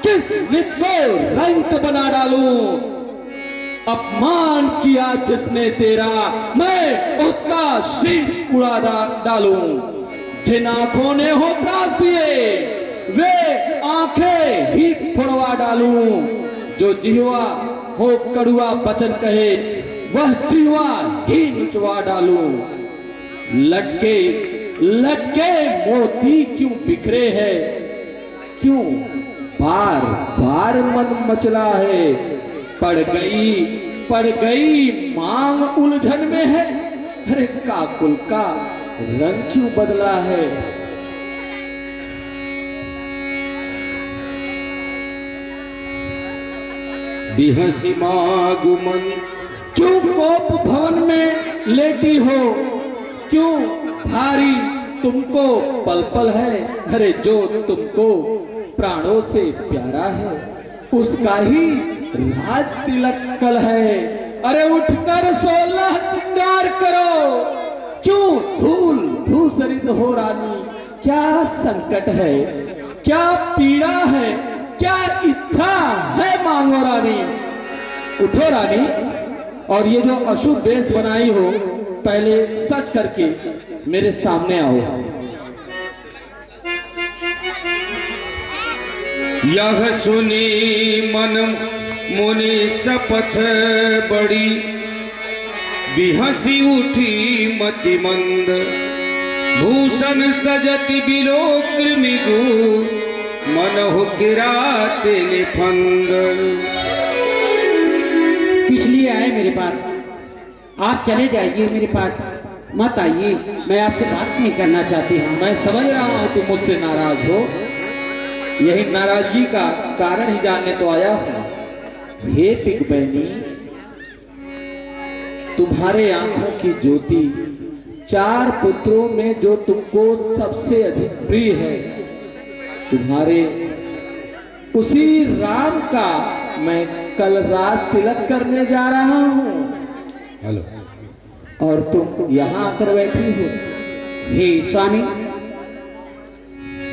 Speaker 2: किस नित को रंक बना डालूं? अपमान किया जिसने तेरा, मैं उसका शीश उड़ा डालूं। जिन आंखों ने हो त्रास दिए, वे आंखें ही फोड़वा डालूं। जो जिह्वा हो कड़ुआ वचन कहे, वह जिह्वा ही निचवा डालूं। लटके लटके मोती क्यों बिखरे हैं, क्यों बार बार मन मचला है? पड़ गई मांग उलझन में है। अरे काकुल का रंग क्यों बदला है?
Speaker 1: बिहसी मागुमन,
Speaker 2: क्यों कोप भवन में लेटी हो? क्यों भारी तुमको पल पल है? अरे जो तुमको प्राणों से प्यारा है, उसका ही राज तिलक कल है। अरे उठकर 16 श्रृंगार करो, क्यों धूल धूसरित हो रानी। क्या संकट है, क्या पीड़ा है, क्या इच्छा है, मांगो रानी। उठो रानी, और ये जो अशुभ वेश बनाई हो पहले सच करके मेरे सामने आओ।
Speaker 1: यह सुनी मन मुनि शपथ बड़ी, बिहसी उठी मति मंद। भूषण सजति बिलो कृमिगु, मनहु किराते निफंद।
Speaker 7: किस लिए आए मेरे पास? आप चले जाइए, मेरे पास मत आइए, मैं आपसे बात नहीं करना चाहती हूँ।
Speaker 2: मैं समझ रहा हूं तुम मुझसे नाराज हो, यही नाराजगी का कारण ही जानने तो आया हूं। हे पिक बहनी, तुम्हारे आंखों की ज्योति 4 पुत्रों में जो तुमको सबसे अधिक प्रिय है, तुम्हारे उसी राम का मैं कल राज तिलक करने जा रहा हूं।
Speaker 1: हेलो।
Speaker 2: और तुम यहां आकर बैठी हो।
Speaker 7: हे स्वामी,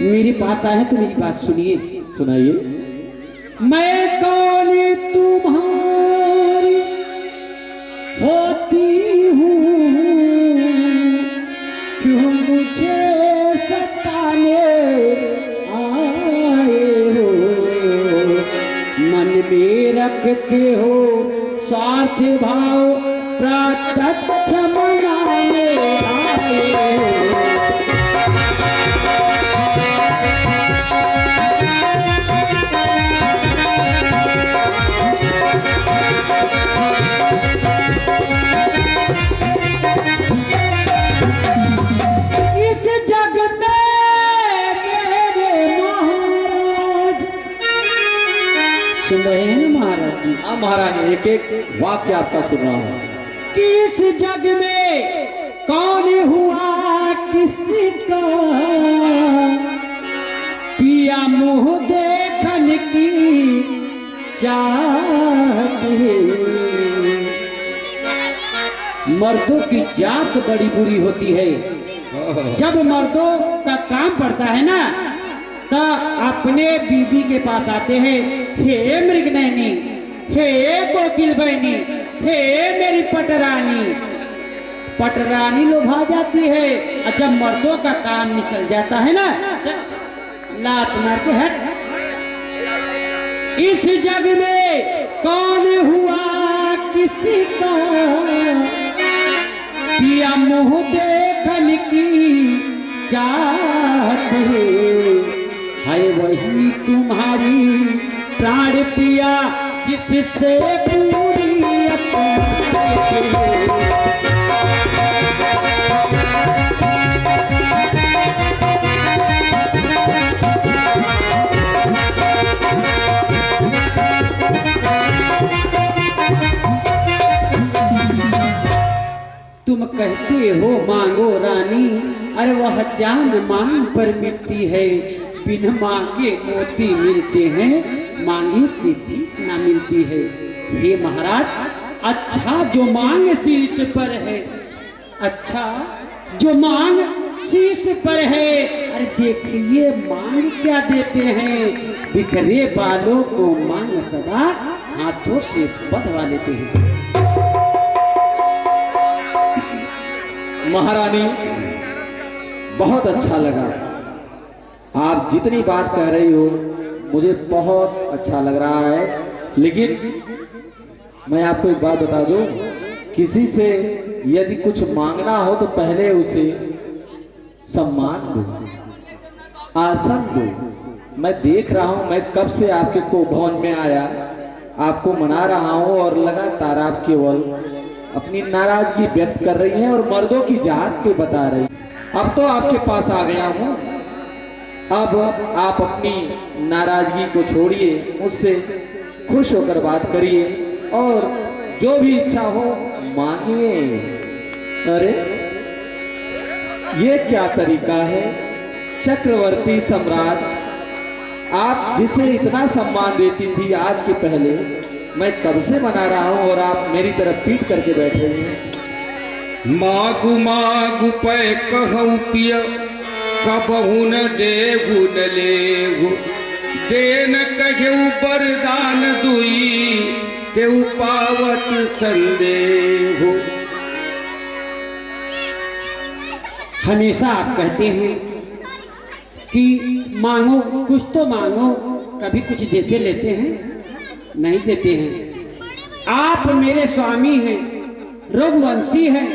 Speaker 7: मेरे पास आए तो मेरी बात सुनिए।
Speaker 2: सुनाइए।
Speaker 7: मैं कौन तुम्हारी होती हूँ, क्यों मुझे सताने आए हो। मन में रखते हो स्वार्थ भाव, प्रत्यक्ष मनाने आए हो।
Speaker 2: हाँ महारानी, एक एक वाक्य आपका सुन रहा हूं।
Speaker 7: किस जग में कौन हुआ किसी का, पिया मुंह देखन की चाहत है। मर्दों की जात बड़ी बुरी होती है। जब मर्दों का काम पड़ता है ना, तो अपने बीबी के पास आते हैं, हे मृगनयनी, हे कोकिल बहनी, हे मेरी पटरानी। पटरानी लोभा जाती है, और जब मर्दों का काम निकल जाता है ना, लात मार के हट। इस जग में कौन हुआ किसी का, पिया मुंह देखन की चाहत है वही तुम्हारी प्राण पिया, जिससे पूरी तुम कहते हो मांगो रानी, अरे वह जान मांग पर मिलती है। बिन मांगे मोती मिलते हैं, मांगे से भीख ना मिलती है। हे महाराज, अच्छा जो मांग शीश पर है, अच्छा जो मांग शीश पर है, अरे देखिए मांग क्या देते हैं। बिखरे बालों को मांग सदा हाथों से बंधवा लेते हैं।
Speaker 2: महारानी, बहुत अच्छा लगा। आप जितनी बात कह रही हो मुझे बहुत अच्छा लग रहा है, लेकिन मैं आपको एक बात बता दूं, किसी से यदि कुछ मांगना हो तो पहले उसे सम्मान दो, आसन दो। मैं देख रहा हूं, मैं कब से आपके को भवन में आया, आपको मना रहा हूं, और लगातार आप केवल अपनी नाराजगी व्यक्त कर रही हैं और मर्दों की जात पे बता रही। अब तो आपके पास आ गया हूं, अब आप अपनी नाराजगी को छोड़िए, मुझसे खुश होकर बात करिए और जो भी इच्छा हो मांगिए। अरे ये क्या तरीका है, चक्रवर्ती सम्राट आप जिसे इतना सम्मान देती थी आज के पहले, मैं कब से मना रहा हूं और आप मेरी तरफ पीट करके बैठ रही हैं।
Speaker 1: मागु मागु पै कहूँ पिय कबहू न देहु न लेहु, देन कहू वरदान दुई तेऊ पावत संदेहु।
Speaker 7: हमेशा आप कहते हैं कि मांगो कुछ तो मांगो, कभी कुछ देते लेते हैं? नहीं देते हैं। आप मेरे स्वामी हैं, रघुवंशी हैं,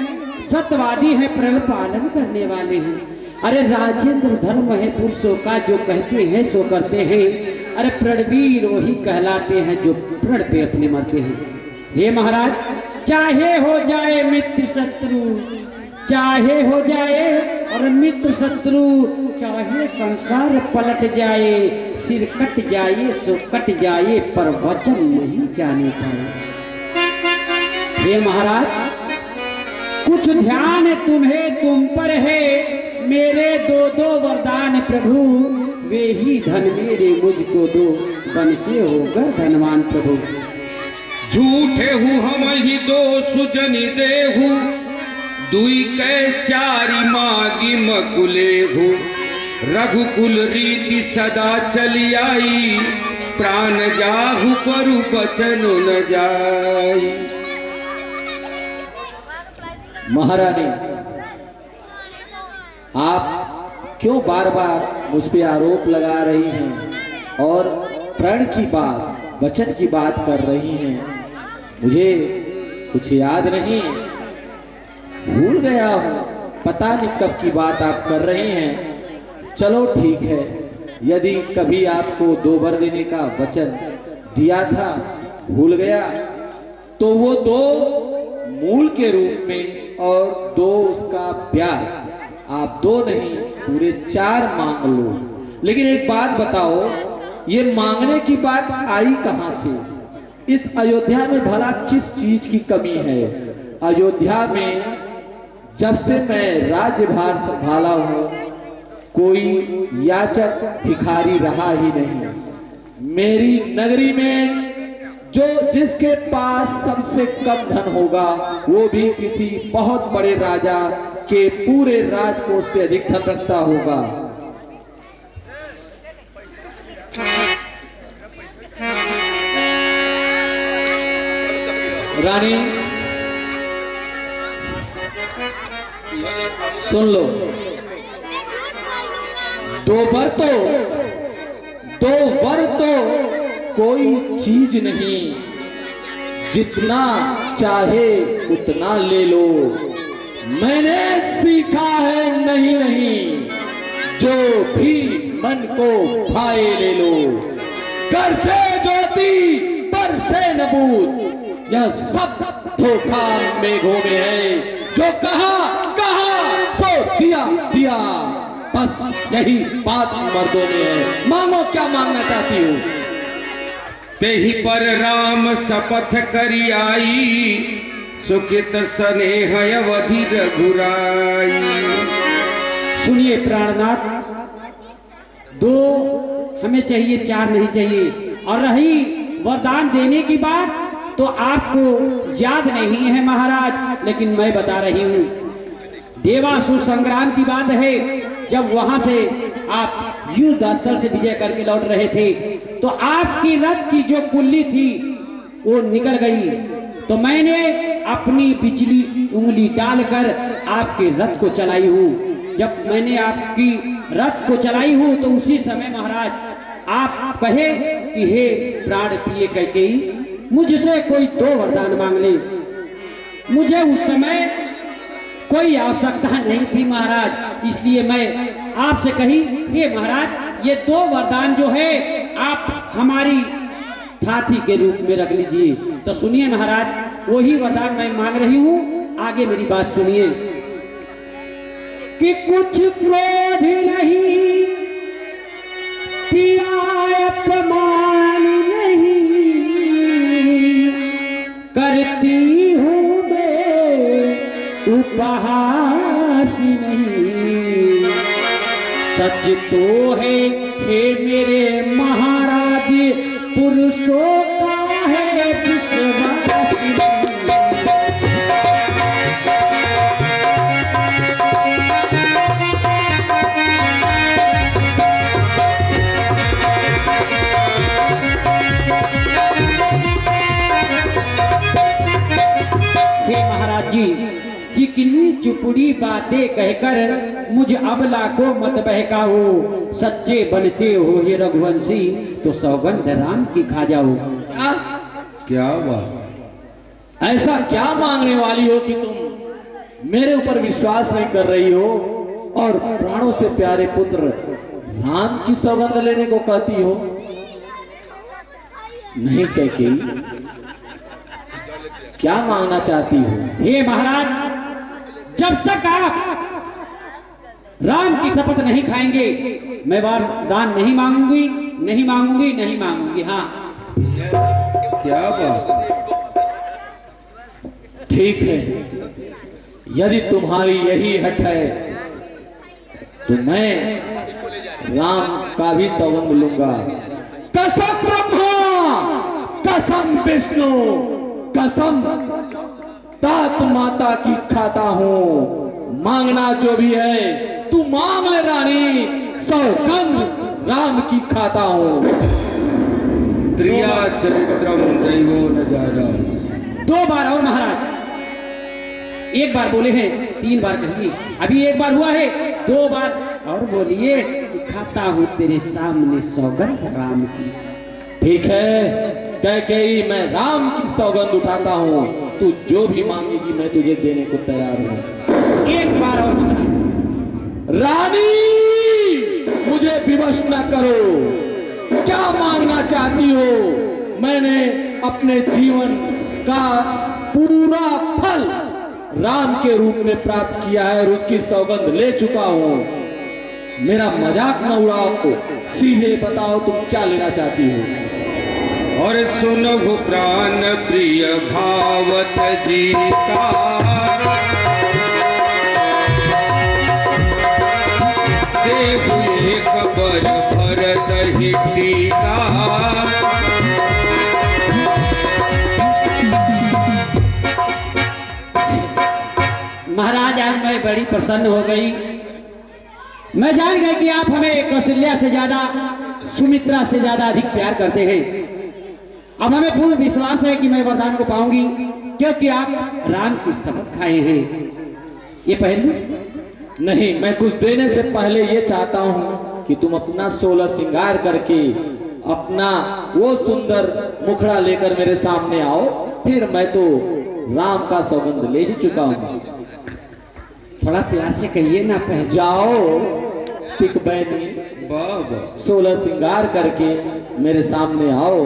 Speaker 7: सत्यवादी हैं, प्रण पालन करने वाले हैं। अरे राजेंद्र धर्म है पुरुषों का, जो कहते हैं सो करते हैं। अरे प्रणवीर वही कहलाते हैं जो प्रण पे अपने मरते हैं। हे महाराज, चाहे हो जाए मित्र शत्रु, चाहे हो जाए और मित्र शत्रु, चाहे संसार पलट जाए, सिर कट जाए सो कट जाए, पर वचन नहीं जाने पाए। हे महाराज, कुछ ध्यान तुम्हें तुम पर है, मेरे दो दो वरदान प्रभु, वे ही धन मेरे मुझको दो, बनते होगा धनवान प्रभु।
Speaker 1: झूठे हूँ हम ही दो सुजनी देहु, दुई कै चारि मागी मकुले हूँ। रघुकुल रीति सदा चली आई, प्राण जाहु परु बचन न जाई।
Speaker 2: महारानी, आप क्यों बार बार मुझ पे आरोप लगा रही हैं और प्रण की बात, वचन की बात कर रही हैं? मुझे कुछ याद नहीं, भूल गया हूं, पता नहीं कब की बात आप कर रही हैं। चलो ठीक है, यदि कभी आपको 2 वर देने का वचन दिया था, भूल गया, तो वो 2 मूल के रूप में और 2 उसका ब्याज, आप 2 नहीं पूरे 4 मांग लो। लेकिन एक बात बताओ, ये मांगने की बात आई कहां से? इस अयोध्या में भला किस चीज की कमी है? अयोध्या में जब से मैं राज्यभार संभाला हूं, कोई याचक भिखारी रहा ही नहीं। मेरी नगरी में जो जिसके पास सबसे कम धन होगा, वो भी किसी बहुत बड़े राजा के पूरे राजकोष से अधिक धन रखता होगा। रानी सुन लो, 2 वर तो कोई चीज नहीं, जितना चाहे उतना ले लो। मैंने सीखा है नहीं, जो भी मन को भाए ले लो। करते ज्योति पर से नबूद, यह सब धोखा मेघों में है। जो कहा सो दिया, बस यही बात मर्दों में है। मांगो, क्या मांगना चाहती हो?
Speaker 1: तेहि पर राम शपथ करी आई, सुकित स्नेह अवधि रघुराई।
Speaker 7: सुनिए प्राणनाथ, 2 हमें चाहिए, 4 नहीं चाहिए। और रही वरदान देने की बात, तो आपको याद नहीं है महाराज, लेकिन मैं बता रही हूं। देवासुर संग्राम की बात है, जब वहां से आप युद्ध स्थल से विजय करके लौट रहे थे, तो आपकी रथ की जो कुल्ली थी वो निकल गई। तो मैंने अपनी पिछली उंगली डालकर आपके रथ को चलाई हूं। जब मैंने आपकी रथ को चलाई हूं, तो उसी समय महाराज आप कहे कि हे प्राण प्रिय कैकेयी, मुझसे कोई 2 वरदान मांग ले। मुझे उस समय कोई आवश्यकता नहीं थी महाराज, इसलिए मैं आपसे कही, हे महाराज, ये 2 वरदान जो है आप हमारी थाती के रूप में रख लीजिए। तो सुनिए महाराज, वही वरदान मैं मांग रही हूं, आगे मेरी बात सुनिए। कि कुछ क्रोध नहीं, पिया अपमान नहीं, करती हूँ मैं उपहास नहीं। सच तो है हे मेरे महाराज पुरुषों का है विश्वास। हे महाराज जी, चिकनी चुपड़ी बातें कहकर मुझ अबला को मत बहकाओ। सच्चे बनते हो हे रघुवंशी तो सौगंध राम की खा जाओ।
Speaker 1: क्या बात,
Speaker 2: ऐसा क्या मांगने वाली हो कि तुम मेरे ऊपर विश्वास नहीं कर रही हो और प्राणों से प्यारे पुत्र राम की सौगंध लेने को कहती हो? नहीं कैकेयी, क्या मांगना चाहती हो?
Speaker 7: हे महाराज, जब तक आप राम की शपथ नहीं खाएंगे मैं वरदान नहीं मांगूंगी, नहीं मांगूंगी, नहीं मांगूंगी। हाँ,
Speaker 1: क्या बात,
Speaker 2: ठीक है, यदि तुम्हारी यही हट है तो मैं राम का भी सौगंध लूंगा। कसम ब्रह्मा, कसम विष्णु, कसम तात माता की खाता हूं। मांगना जो भी है तू मांग ले रानी, सौगंध राम की खाता हूं।
Speaker 1: त्रिया चरित्रम दैवो न जानास।
Speaker 7: 2 बार और महाराज, 1 बार बोले हैं, 3 बार कहिए। अभी 1 बार हुआ है, 2 बार और बोलिए कि खाता हूं तेरे सामने सौगंध राम की।
Speaker 2: ठीक है, कैकेयी, मैं राम की सौगंध उठाता हूं। तू जो भी मांगेगी मैं तुझे देने को तैयार हूं।
Speaker 7: 1 बार और महाराज।
Speaker 2: रानी, मुझे विवश न करो, क्या मांगना चाहती हो? मैंने अपने जीवन का पूरा फल राम के रूप में प्राप्त किया है और उसकी सौगंध ले चुका हूं। मेरा मजाक न उड़ाओ, सीधे बताओ तुम क्या लेना चाहती हो?
Speaker 1: और सुनहु प्राण प्रिय भावत जी का, देहु एक बर भरत ही टीका।
Speaker 7: महाराज, आज मैं बड़ी प्रसन्न हो गई। मैं जान गई कि आप हमें कौशल्या से ज्यादा, सुमित्रा से ज्यादा अधिक प्यार करते हैं। अब हमें पूर्ण विश्वास है कि मैं वरदान को पाऊंगी, क्योंकि आप राम की शपथ खाए हैं। ये पहलू
Speaker 2: नहीं, मैं कुछ देने से पहले ये चाहता हूं कि तुम अपना 16 श्रृंगार करके अपना वो सुंदर मुखड़ा लेकर मेरे सामने आओ। फिर मैं तो राम का सौगंध ले ही चुका हूं।
Speaker 7: थोड़ा प्यार से कहिए ना। पहले
Speaker 2: जाओ पिक बहनी,
Speaker 1: बाबा
Speaker 2: 16 श्रृंगार करके मेरे सामने आओ।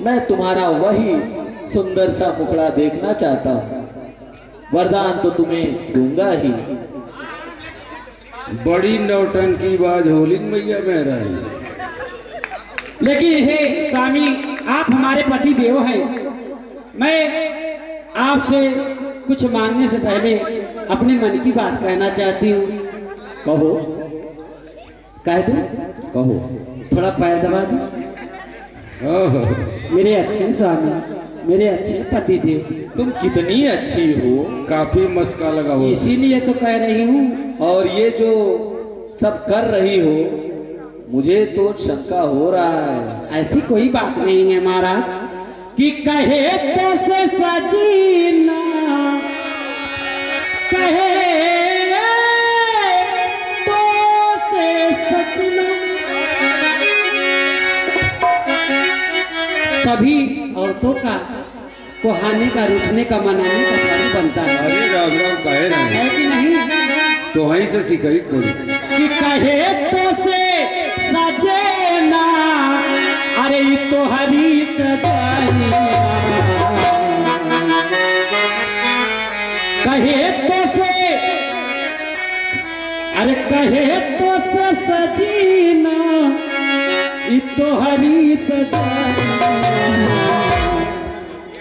Speaker 2: मैं तुम्हारा वही सुंदर सा मुखड़ा देखना चाहता हूँ। वरदान तो तुम्हें दूंगा ही।
Speaker 1: बड़ी नौटंकी बाज होलिन मैया में रही।
Speaker 7: लेकिन हे स्वामी, आप हमारे पति देव हैं। मैं आपसे कुछ मांगने से पहले अपने मन की बात कहना चाहती हूँ।
Speaker 2: कहो,
Speaker 7: कह दो,
Speaker 2: कहो।
Speaker 7: थोड़ा पैर दबा दो।
Speaker 1: ओहो,
Speaker 7: मेरे अच्छे स्वामी, मेरे अच्छे पति देव,
Speaker 2: तुम कितनी अच्छी हो,
Speaker 1: काफी मस्का लगा हुआ।
Speaker 7: इसीलिए तो कह रही हूँ।
Speaker 2: और ये जो सब कर रही हो मुझे तो शंका हो रहा है।
Speaker 7: ऐसी कोई बात नहीं है महाराज कि कहे तो से सजीना, कहे तो से सजना, सभी औरतों का कोहाने का, रुकने का, मनाने का फर्ज बनता है।
Speaker 1: अरे राम राम कहे ना,
Speaker 7: है कि नहीं?
Speaker 1: तो वहीं से सिखाई कोई।
Speaker 7: कि कहे तो से सजना, अरे तो हरी सजनिया, कहे तो से, अरे कहे तो से सजीना, तो हरी सजनिया,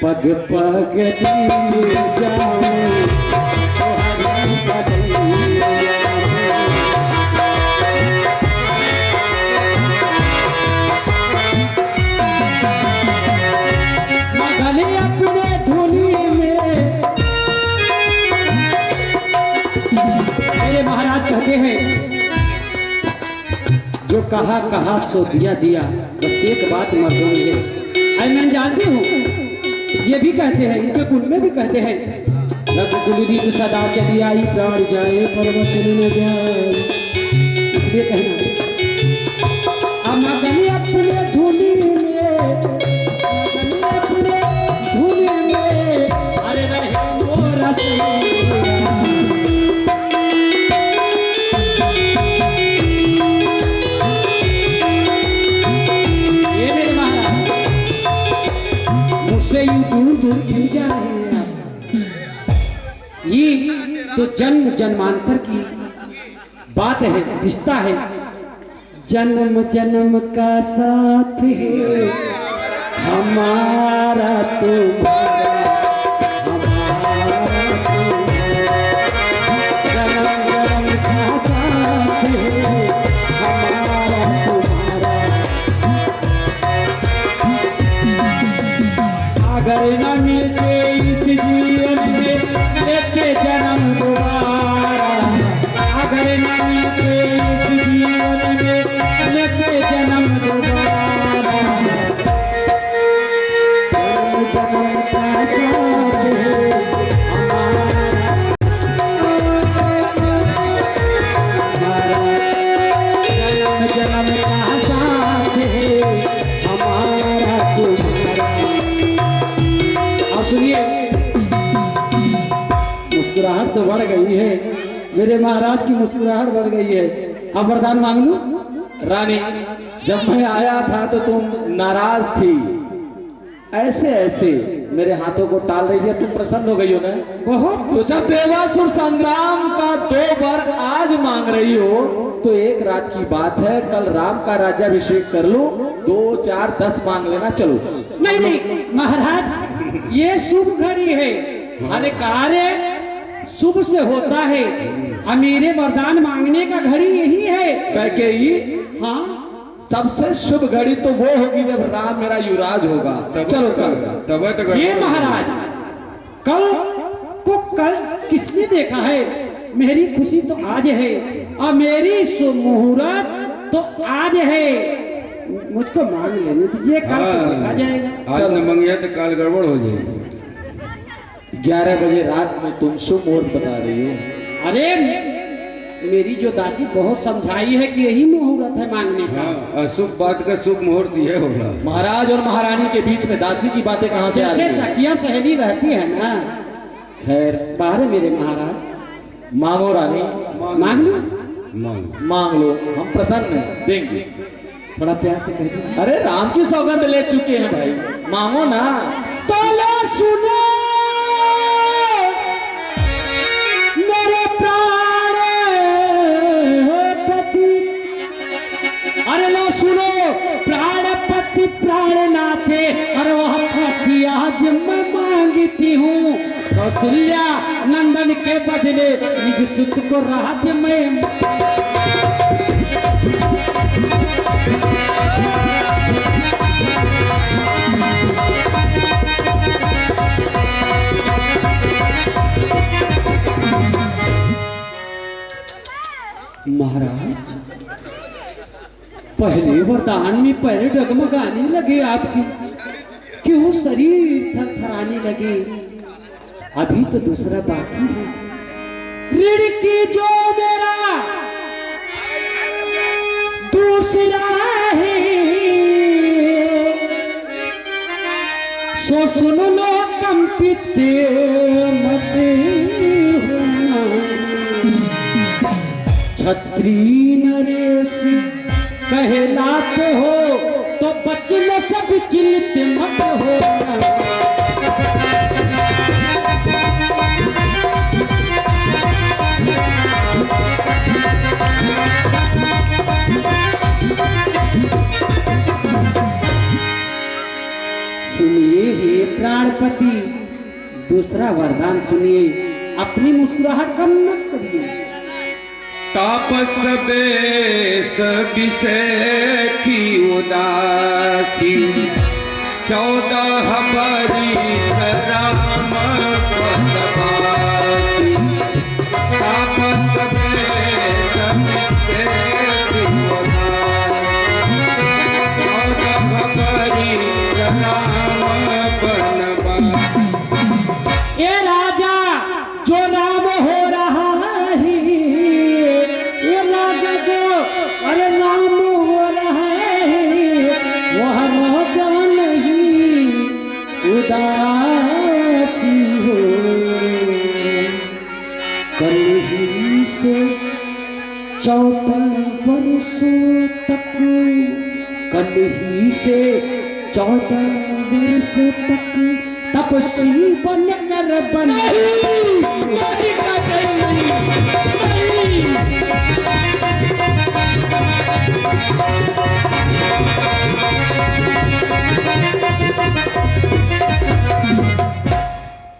Speaker 7: पग पग दिल जाऊं तो हरी सजनिया। मगन अपने धुनी में। मेरे महाराज कहते हैं जो कहा कहा सो दिया दिया, बस एक बात मर्दों में है। आई मैं जानती हूँ, ये भी कहते हैं, इनके कुल में भी कहते हैं रख गुलरी तो सदा चली आई, प्राण जाए पर वचन न जाए। इसलिए कहना मगन अपने धुनी में, मगन अपने धुनी में, अरे रहे मोरा ये मेरे महाराज मुझसे यूं दूर दूर क्यों जा रहे हैं आप? ये तो जन्म जन्मांतर की बात है, रिश्ता है, जन्म जन्म का साथ है हमारा तुम्हारा, हमारा तुम्हारा, जन्म जन्म का साथ है हमारा तुम्हारा। अगर न मिलते इस जीवन में लेते जन्म दोबारा, अगर न मिलते इस जीवन में लेते जन्म दोबारा, जन्म जन्म का साथ है हमारा, जन्म जन्म का साथ है हमारा तुम्हारा। अब सुनिए, मुस्कुराहट तो बढ़ गई है, मेरे महाराज की मुस्कुराहट बढ़ गई है। अब वरदान मांग लूं? रानी, जब मैं आया था तो तुम नाराज थी, ऐसे ऐसे मेरे हाथों को टाल रही थी, तुम प्रसन्न हो गई हो ना बहुत। तो जब देवासुर संग्राम का 2 बार आज मांग रही हो तो एक रात की बात है, कल राम का राज्याभिषेक कर लो, 2 4 10 मांग लेना। चलो। नहीं नहीं महाराज, ये शुभ घड़ी है, अरे कार्य शुभ से होता है, मेरे वरदान मांगने का घड़ी यही है। करके ही हाँ, सबसे शुभ घड़ी तो वो होगी जब राम मेरा युवराज होगा। चलो कल तब ये महाराज कल को कल किसने देखा है? मेरी खुशी तो आज है और मेरी मुहूर्त तो आज है, मुझको मांग लेने दीजिए, कल तो देखा जाएगा।
Speaker 1: आज न मंगिया तो कल गड़बड़ हो जाएगी।
Speaker 2: 11 बजे रात में तुम शुभ मुहूर्त बता रही हो।
Speaker 7: अरे मेरी जो दासी बहुत समझाई है कि यही मुहूर्त है मांगने का।
Speaker 1: हाँ, अशुभ बात का शुभ मुहूर्त ये होगा।
Speaker 2: महाराज और महारानी के बीच में दासी की बातें कहाँ से आ रही
Speaker 7: जैसे
Speaker 2: हैं?
Speaker 7: सखिया सहेली रहती है ना।
Speaker 2: खैर
Speaker 7: बाहर मेरे महाराज,
Speaker 2: मांगो रानी,
Speaker 7: मांग लो,
Speaker 2: मांग लो, हम प्रसन्न हैं, देंगे।
Speaker 7: थोड़ा प्यार से कह दो।
Speaker 2: अरे राम की सौगंध ले चुके हैं भाई, मांगो ना।
Speaker 7: तो लो सुनो मेरे प्राण पति, अरे लो सुनो प्राणपति प्राणनाथे, अरे वह पति आज मैं मांगती हूँ, कौशल्या नंदन के बदले निज सुत को राज में। महाराज पहले वरदान में पैर डगमगाने लगे आपकी, क्यों शरीर थरथराने लगे? अभी तो दूसरा बाकी है। ऋण की जो मेरा दूसरा है, सो सुन लो कंपित मत होना, छत्री नरेश कहलाते हो तो बचने से विचलित मत होना। सुनिए हे प्राणपति, दूसरा वरदान सुनिए, अपनी मुस्कुराहट कम मत करिए।
Speaker 1: तापस बेस विषय की उदासी, 14 बरिस राम वनवासी, तापस वेद मिटे त्रिपुरारी। 14 बरिस राम वनवासी।
Speaker 7: ये राजा जो राम हो रहा है, ये राजा जो अरे राम हो रहा है, वह राजा नहीं उदासी हो। कल ही से 14 वर्षों तक, कल ही से 14 वर्ष तक तपस्वी बनकर बने।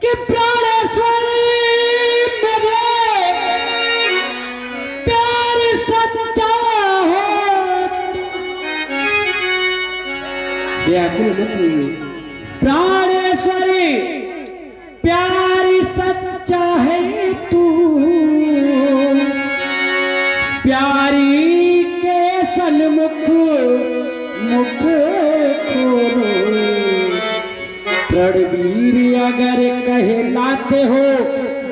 Speaker 7: कि प्राणेश्वर मेरे प्यार सच्चा हो, व्याकुल मत होइए। प्राणेश्वरी प्यारी सच्चा है तू, प्यारी के सन्मुख मुख खोलो। रणवीर अगर कहलाते हो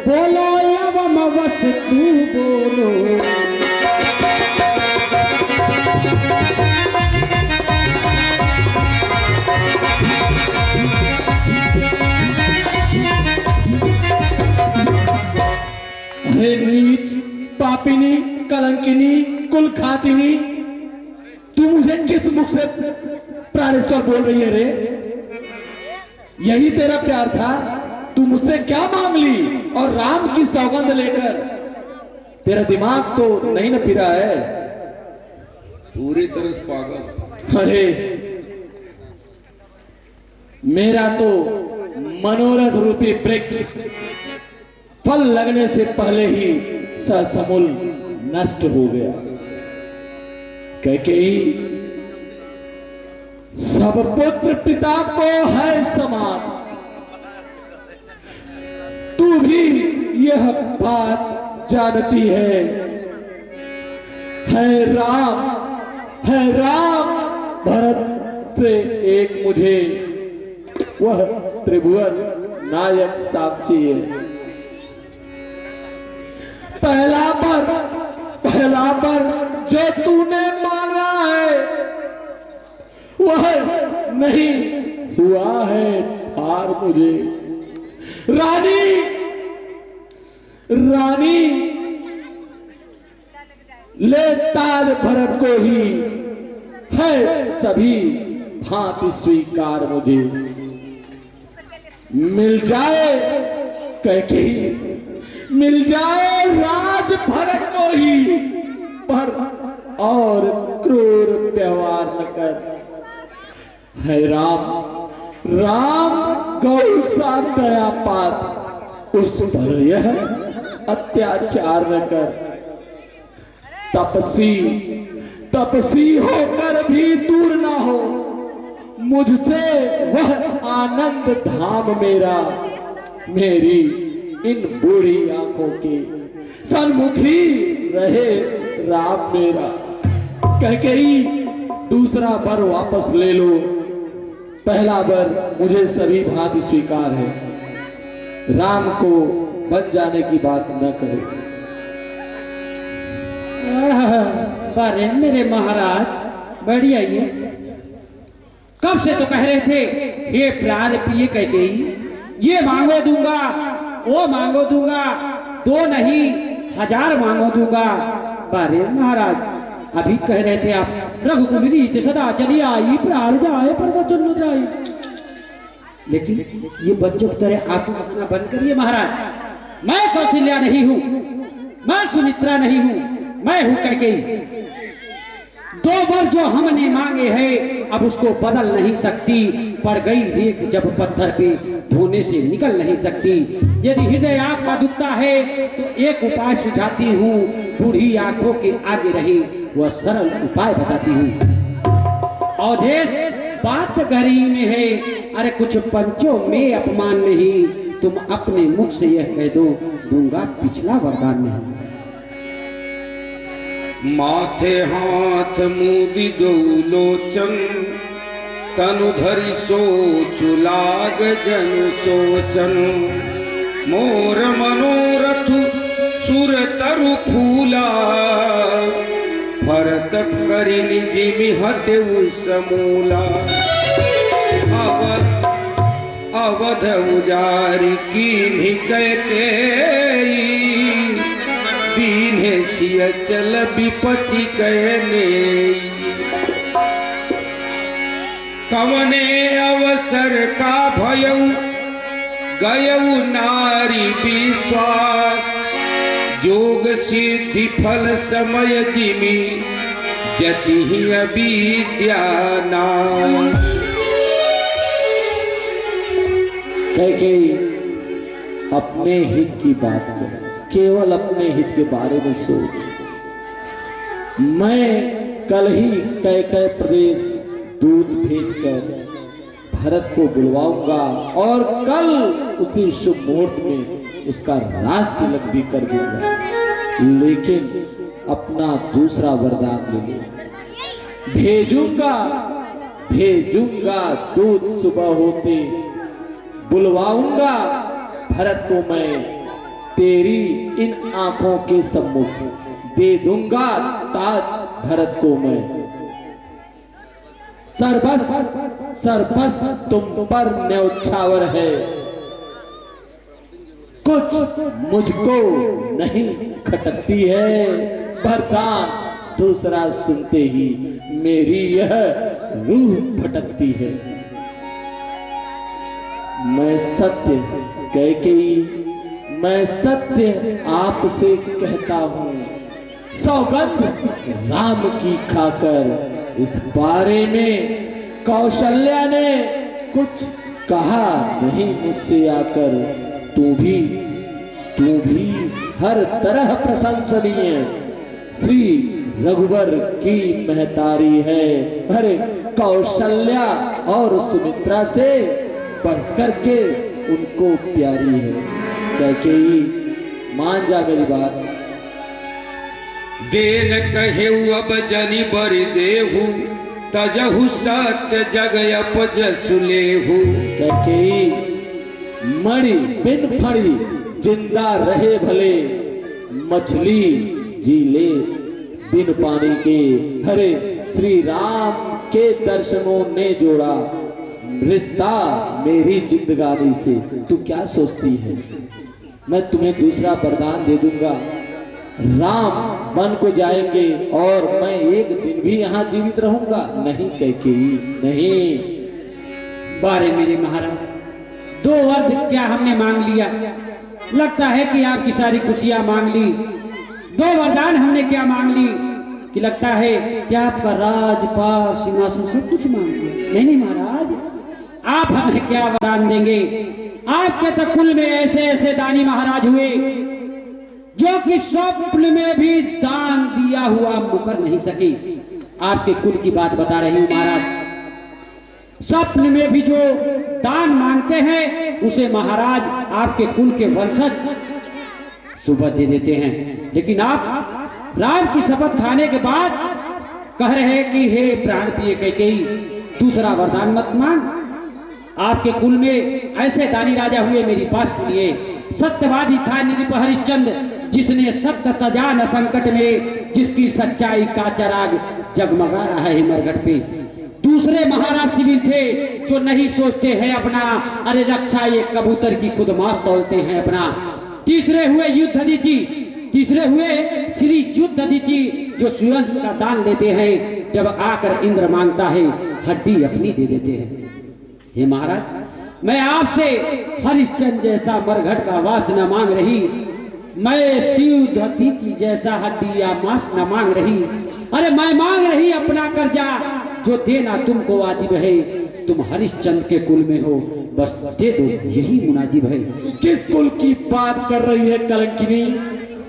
Speaker 7: बोलो एवं वश तू बोलो। हे नीच पापिनी कलंकिनी कुलघातिनी, तू मुझे किस मुख से प्राणेश्वर बोल रही है रे? यही तेरा प्यार था? तू मुझसे क्या मांग ली? और राम की सौगंध लेकर तेरा दिमाग तो नहीं न फिरा है?
Speaker 1: पूरी तरह से पागल।
Speaker 7: अरे मेरा तो मनोरथ रूपी वृक्ष फल लगने से पहले ही ससमूल नष्ट हो गया। कैकेयी सब पुत्र पिता को है समान, तू भी यह बात जानती है। राम भरत से एक मुझे वह त्रिभुवन नायक साक्षी है। पहला पर जो तूने मांगा है वह नहीं हुआ है हार मुझे। रानी ले तार भरत को ही है सभी भांति स्वीकार मुझे। मिल जाए कैकेयी, मिल जाए राज भरत को ही, पर और क्रूर व्यवहार न कर। है राम गौ सा दया पात, उस पर यह अत्याचार न कर। तपसी होकर भी दूर ना हो मुझसे वह आनंद धाम मेरा, मेरी इन बूढ़ी आंखों के सन्मुखी रहे राम मेरा। कैकेयी दूसरा वर वापस ले लो, पहला वर मुझे सभी भांति स्वीकार है। राम को बन जाने की बात न करो।
Speaker 9: अरे मेरे महाराज बढ़िया, ये कब से तो कह रहे थे हे प्राण प्रिय कैकेयी, ये मांगो दूंगा वो मांगो दूंगा, 2 नहीं 1000 मांगो दूंगा। अरे महाराज अभी कह रहे थे आप रघुकुल सदा चली आई, प्राण जाए पर वचन न जाए। लेकिन ये बच्चों की तरह आंसू बहाना बंद करिए महाराज। मैं कौशल्या नहीं हूं, मैं सुमित्रा नहीं हूं, मैं हूं कैकेयी। 2 वर जो हमने मांगे हैं अब उसको बदल नहीं सकती। पड़ गई रेख जब पत्थर पे धोने से निकल नहीं सकती। यदि हृदय आपका दुखता है तो एक उपाय सुझाती हूँ, बूढ़ी आंखों के आगे रहे वह सरल उपाय बताती हूँ। अवधेश बात गहरी में है। अरे कुछ पंचों में अपमान नहीं, तुम अपने मुख से यह कह दो, दूंगा पिछला वरदान नहीं।
Speaker 1: माथे हाथ मुदी दो लोचन, तनु धरि सोचु लाग जन सोचन। मोर मनोरथ सुर तरु फूला, भरत करि निज मिहते समूला। अवध उजारी कीन्ही कैकेयी, दीन्हे सिय चल विपति कहने। कवने अवसर का भयउ गयउ नारी विश्वास। जोग सिद्धि फल समय जिमि, जति ही अविद्या नाश।
Speaker 2: कैकेयी अपने हित की बात कर, केवल अपने हित के बारे में सोच। मैं कल ही कैकेयी प्रदेश दूत भेजकर भरत को बुलवाऊंगा और कल उसी शुभ मुहूर्त में उसका राज तिलक भी कर दूंगा। लेकिन अपना दूसरा वरदान ले ले, भेजूंगा दूत सुबह होते, बुलवाऊंगा भरत को मैं तेरी इन आंखों के सम्मुख, दे दूंगा ताज भरत को मैं। सर्वस तुम पर न्यौछावर है, कुछ मुझको नहीं खटकती है। वरदान दूसरा सुनते ही मेरी यह रूह भटकती है। मैं सत्य कैकेयी, मैं सत्य आपसे कहता हूँ, सौगंध राम की खाकर इस बारे में कौशल्या ने कुछ कहा नहीं मुझसे आकर। तू भी हर तरह प्रशंसनीय श्री रघुवर की महतारी है। अरे कौशल्या और सुमित्रा से बढ़कर के उनको प्यारी है। कैकेयी मान जा मेरी बात।
Speaker 1: देन कहेउ अब जनि बरि देहु, तजहु सत्य जग अपजसु लेहु।
Speaker 2: कैकेयी मणि बिन फणी जिंदा रहे भले, मछली जी ले बिन पानी के। हरे श्री राम के दर्शनों ने जोड़ा रिश्ता मेरी जिंदगानी से। तू क्या सोचती है मैं तुम्हें दूसरा वरदान दे दूंगा। राम वन को जाएंगे और मैं एक दिन भी यहाँ जीवित रहूंगा नहीं कैकेयी, नहीं।
Speaker 9: बारे मेरे महाराज, दो वर्द क्या हमने मांग लिया, लगता है कि आपकी सारी खुशियां मांग ली। दो वरदान हमने क्या मांग ली कि लगता है कि आपका राजपाल सिंहासन सब कुछ मांग लिया। नहीं महाराज, आप हमें क्या वरदान देंगे। आपके तो कुल में ऐसे ऐसे दानी महाराज हुए जो कि स्वप्न में भी दान दिया हुआ मुकर नहीं सके। आपके कुल की बात बता रही हूं महाराज। स्वप्न में भी जो दान मांगते हैं उसे महाराज आपके कुल के वंशज सुबह दे देते हैं। लेकिन आप राम की शपथ खाने के बाद कह रहे हैं कि हे प्राण प्रिय कैकेयी, दूसरा वरदान मत मांग। आपके कुल में ऐसे दानी राजा हुए, मेरी बात सुनिए। सत्यवादी था नृप हरिश्चंद्र, जिसने सत्य तजा न संकट में, जिसकी सच्चाई का चराग जगमगा रहा है मरघट पे। दूसरे महाराज शिविर थे जो नहीं सोचते हैं अपना, अरे रक्षा ये कबूतर की खुद मांस तोलते हैं अपना। तीसरे हुए युद्धदीची, तीसरे हुए श्री युद्धदीची जो सुरंश का दान लेते हैं, जब आकर इंद्र मांगता है हड्डी अपनी दे देते हैं। हे महाराज, मैं आपसे हरिश्चंद्र जैसा मरघट का वास न मांग रही, मैं शिव दीची जैसा हड्डी या मांस न मांग रही। अरे मैं मांग रही अपना कर्जा जो देना तुमको वाजिब है। तुम हरिश्चंद्र के कुल में हो, बस दे दो, यही मुनाजिब है।
Speaker 2: किस कुल की बात कर रही है कलंकिनी?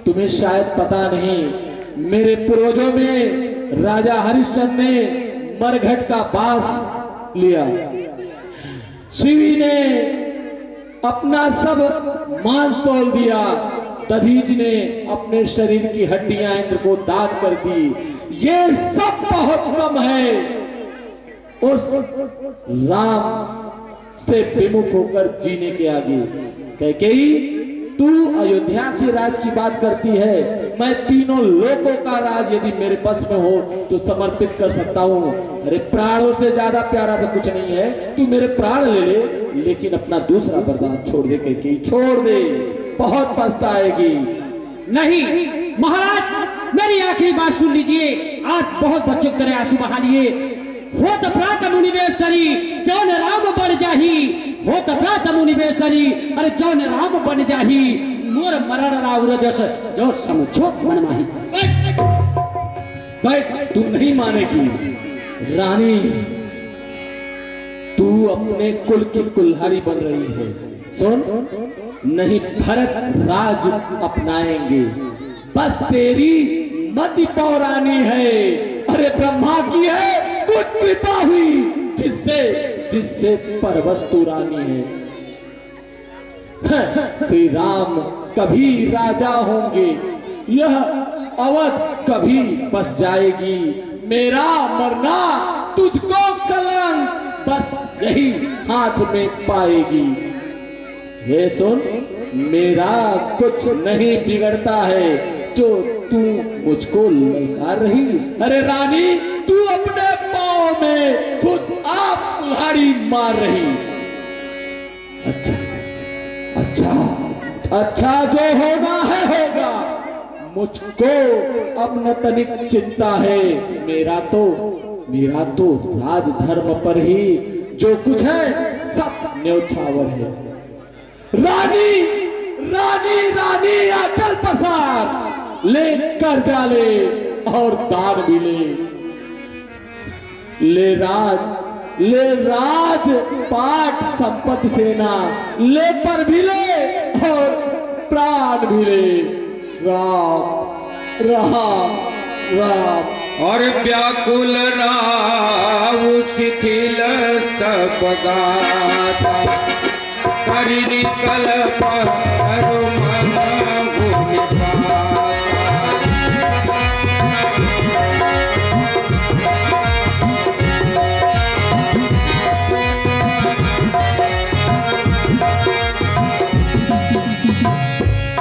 Speaker 2: तुम्हें शायद पता नहीं, मेरे पूर्वजों में राजा हरिश्चंद्र ने मरघट का बास लिया। शिवी ने अपना सब मांस तोड़ दिया, दधीच ने अपने शरीर की हड्डियां इंद्र को दान कर दी। ये सब बहुत कम है उस राम से विमुख होकर जीने के आगे। कैकेयी, तू अयोध्या के राज की बात करती है, मैं तीनों लोकों का राज यदि मेरे बस में हो तो समर्पित कर सकता हूँ। अरे प्राणों से ज्यादा प्यारा तो कुछ नहीं है, तू मेरे प्राण ले ले, लेकिन अपना दूसरा वरदान छोड़ दे। कैकेयी छोड़ दे, बहुत पछताएगी।
Speaker 9: नहीं महाराज, मेरी आखिरी बात सुन लीजिए। आज बहुत बच्चों की तरह आंसू बहा लिए। हो त प्रात मुनिवेश तरी जौन राम बन जाही, हो त प्रात मुनिवेश तरी अरे जौन राम बन जाही, मोर मरण राउर जस जो समझो मन माही।
Speaker 2: बैठ, तू नहीं मानेगी रानी, तू अपने कुल की कुल्हाड़ी बन रही है। सुन, नहीं भरत राज अपनाएंगे, बस तेरी मति पौरानी है। अरे ब्रह्मा की है कुछ कृपा हुई, जिससे परवश तू रानी है। श्री राम कभी राजा होंगे, यह अवध कभी बस जाएगी। मेरा मरना तुझको कलंक बस यही हाथ में पाएगी। ये सुन, मेरा कुछ नहीं बिगड़ता है जो तू मुझको ललकार रही। अरे रानी, तू अपने पांव में खुद आप कुल्हाड़ी मार रही। अच्छा अच्छा अच्छा, जो होना है होगा, मुझको अब न तनिक चिंता है। मेरा तो राजधर्म पर ही जो कुछ है सब न्योछावर है। रानी रानी रानी आंचल पसार, ले कर्जा ले और दान भी ले राज पाट संपत्ति सेना ले, पर भी ले और प्राण भी ले। राम राम राम।
Speaker 1: और व्याकुल राव शिथिल सब गाता, करि निकल पर मन भूमि पाता।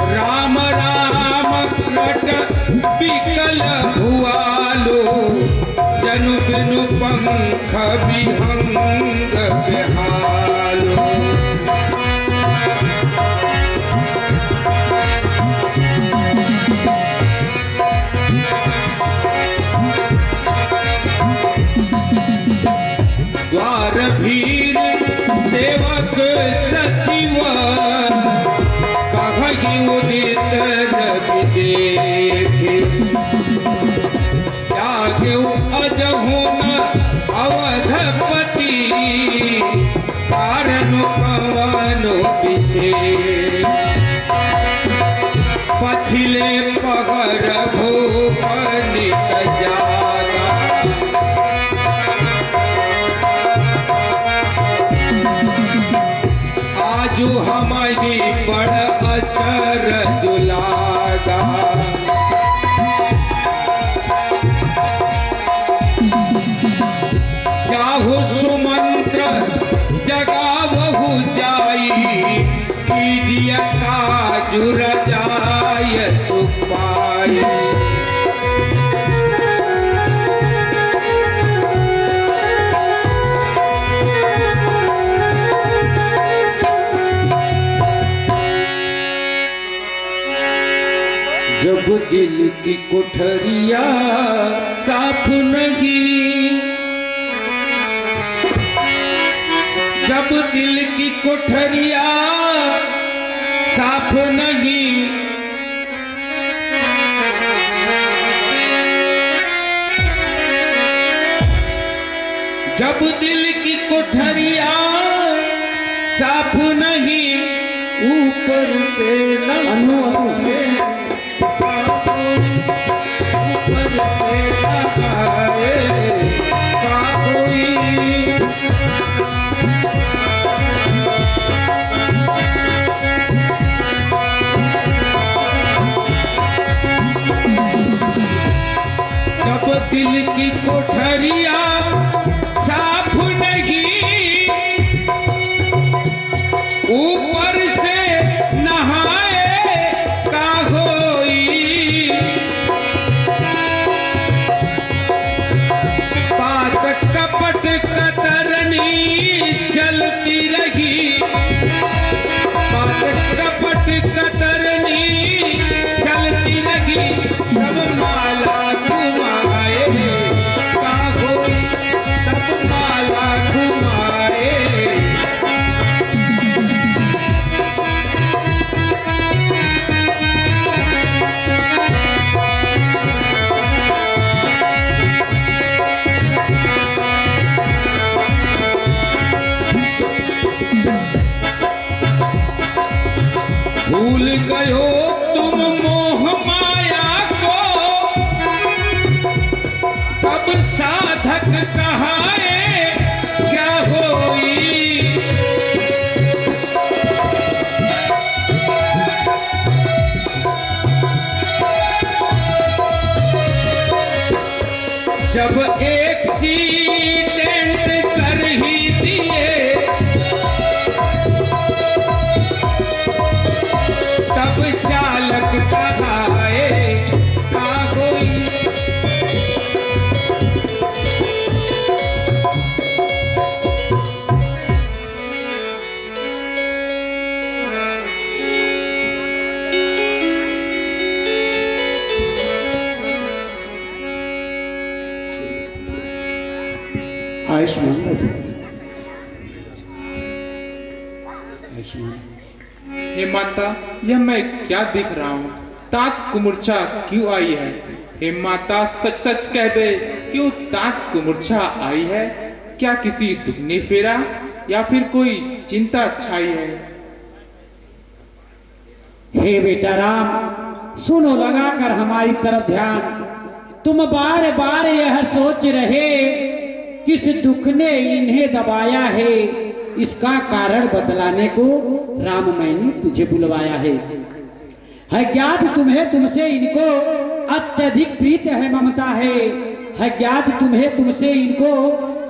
Speaker 1: राम राम रट विकल भुआलो, जनु बिनु पंख विहंग बेहालो। द्वार भीर सेवक सचिव, कहि उदित रवि देखे। त्याग्यु अजहु न अवधपति, कारण पवन विशेष। पछिले पहर भूप नित जागा, आजू हमारी बड़ अचरज लागा। चाहु सुमंत्र जगावहु जाई, कीजिए काजु रजाय सुपाई। जब दिल की कोठरिया साफ नहीं, जब दिल की कोठरिया साफ नहीं, जब दिल की कोठरिया साफ नहीं, ऊपर से न ऊपर से लगाए का कोई।
Speaker 7: दिल की कोठरिया साफ नहीं, ऊपर से नहाए का होई, बात कपट कतरनी चलती रही, बात कपट कतरनी चलती रही, तब माला घुमाए का होई, तब माला घुमाए। भूल गयो तुम मोह माया को, तब साधक कहाए क्या होई, जब एक्सीडेंट कर ही दिए, तब चालक कहाए का होई,
Speaker 9: आयुष्मान भव। आयुष्मान।
Speaker 4: हे माता, यह मैं क्या देख रहा हूँ? तात को मूर्छा क्यों आई है? हे माता, सच सच कह दे, क्यों तात को मूर्छा आई है? क्या किसी दुख ने फेरा या फिर कोई चिंता छाई है?
Speaker 9: हे बेटा राम, सुनो लगाकर हमारी तरफ ध्यान। तुम बार बार यह सोच रहे किस दुख ने इन्हें दबाया है, इसका कारण बतलाने को राम मैंने तुझे बुलवाया है ज्ञात तुम्हें तुमसे इनको अत्यधिक प्रीत है ममता है ज्ञात तुम्हें तुमसे इनको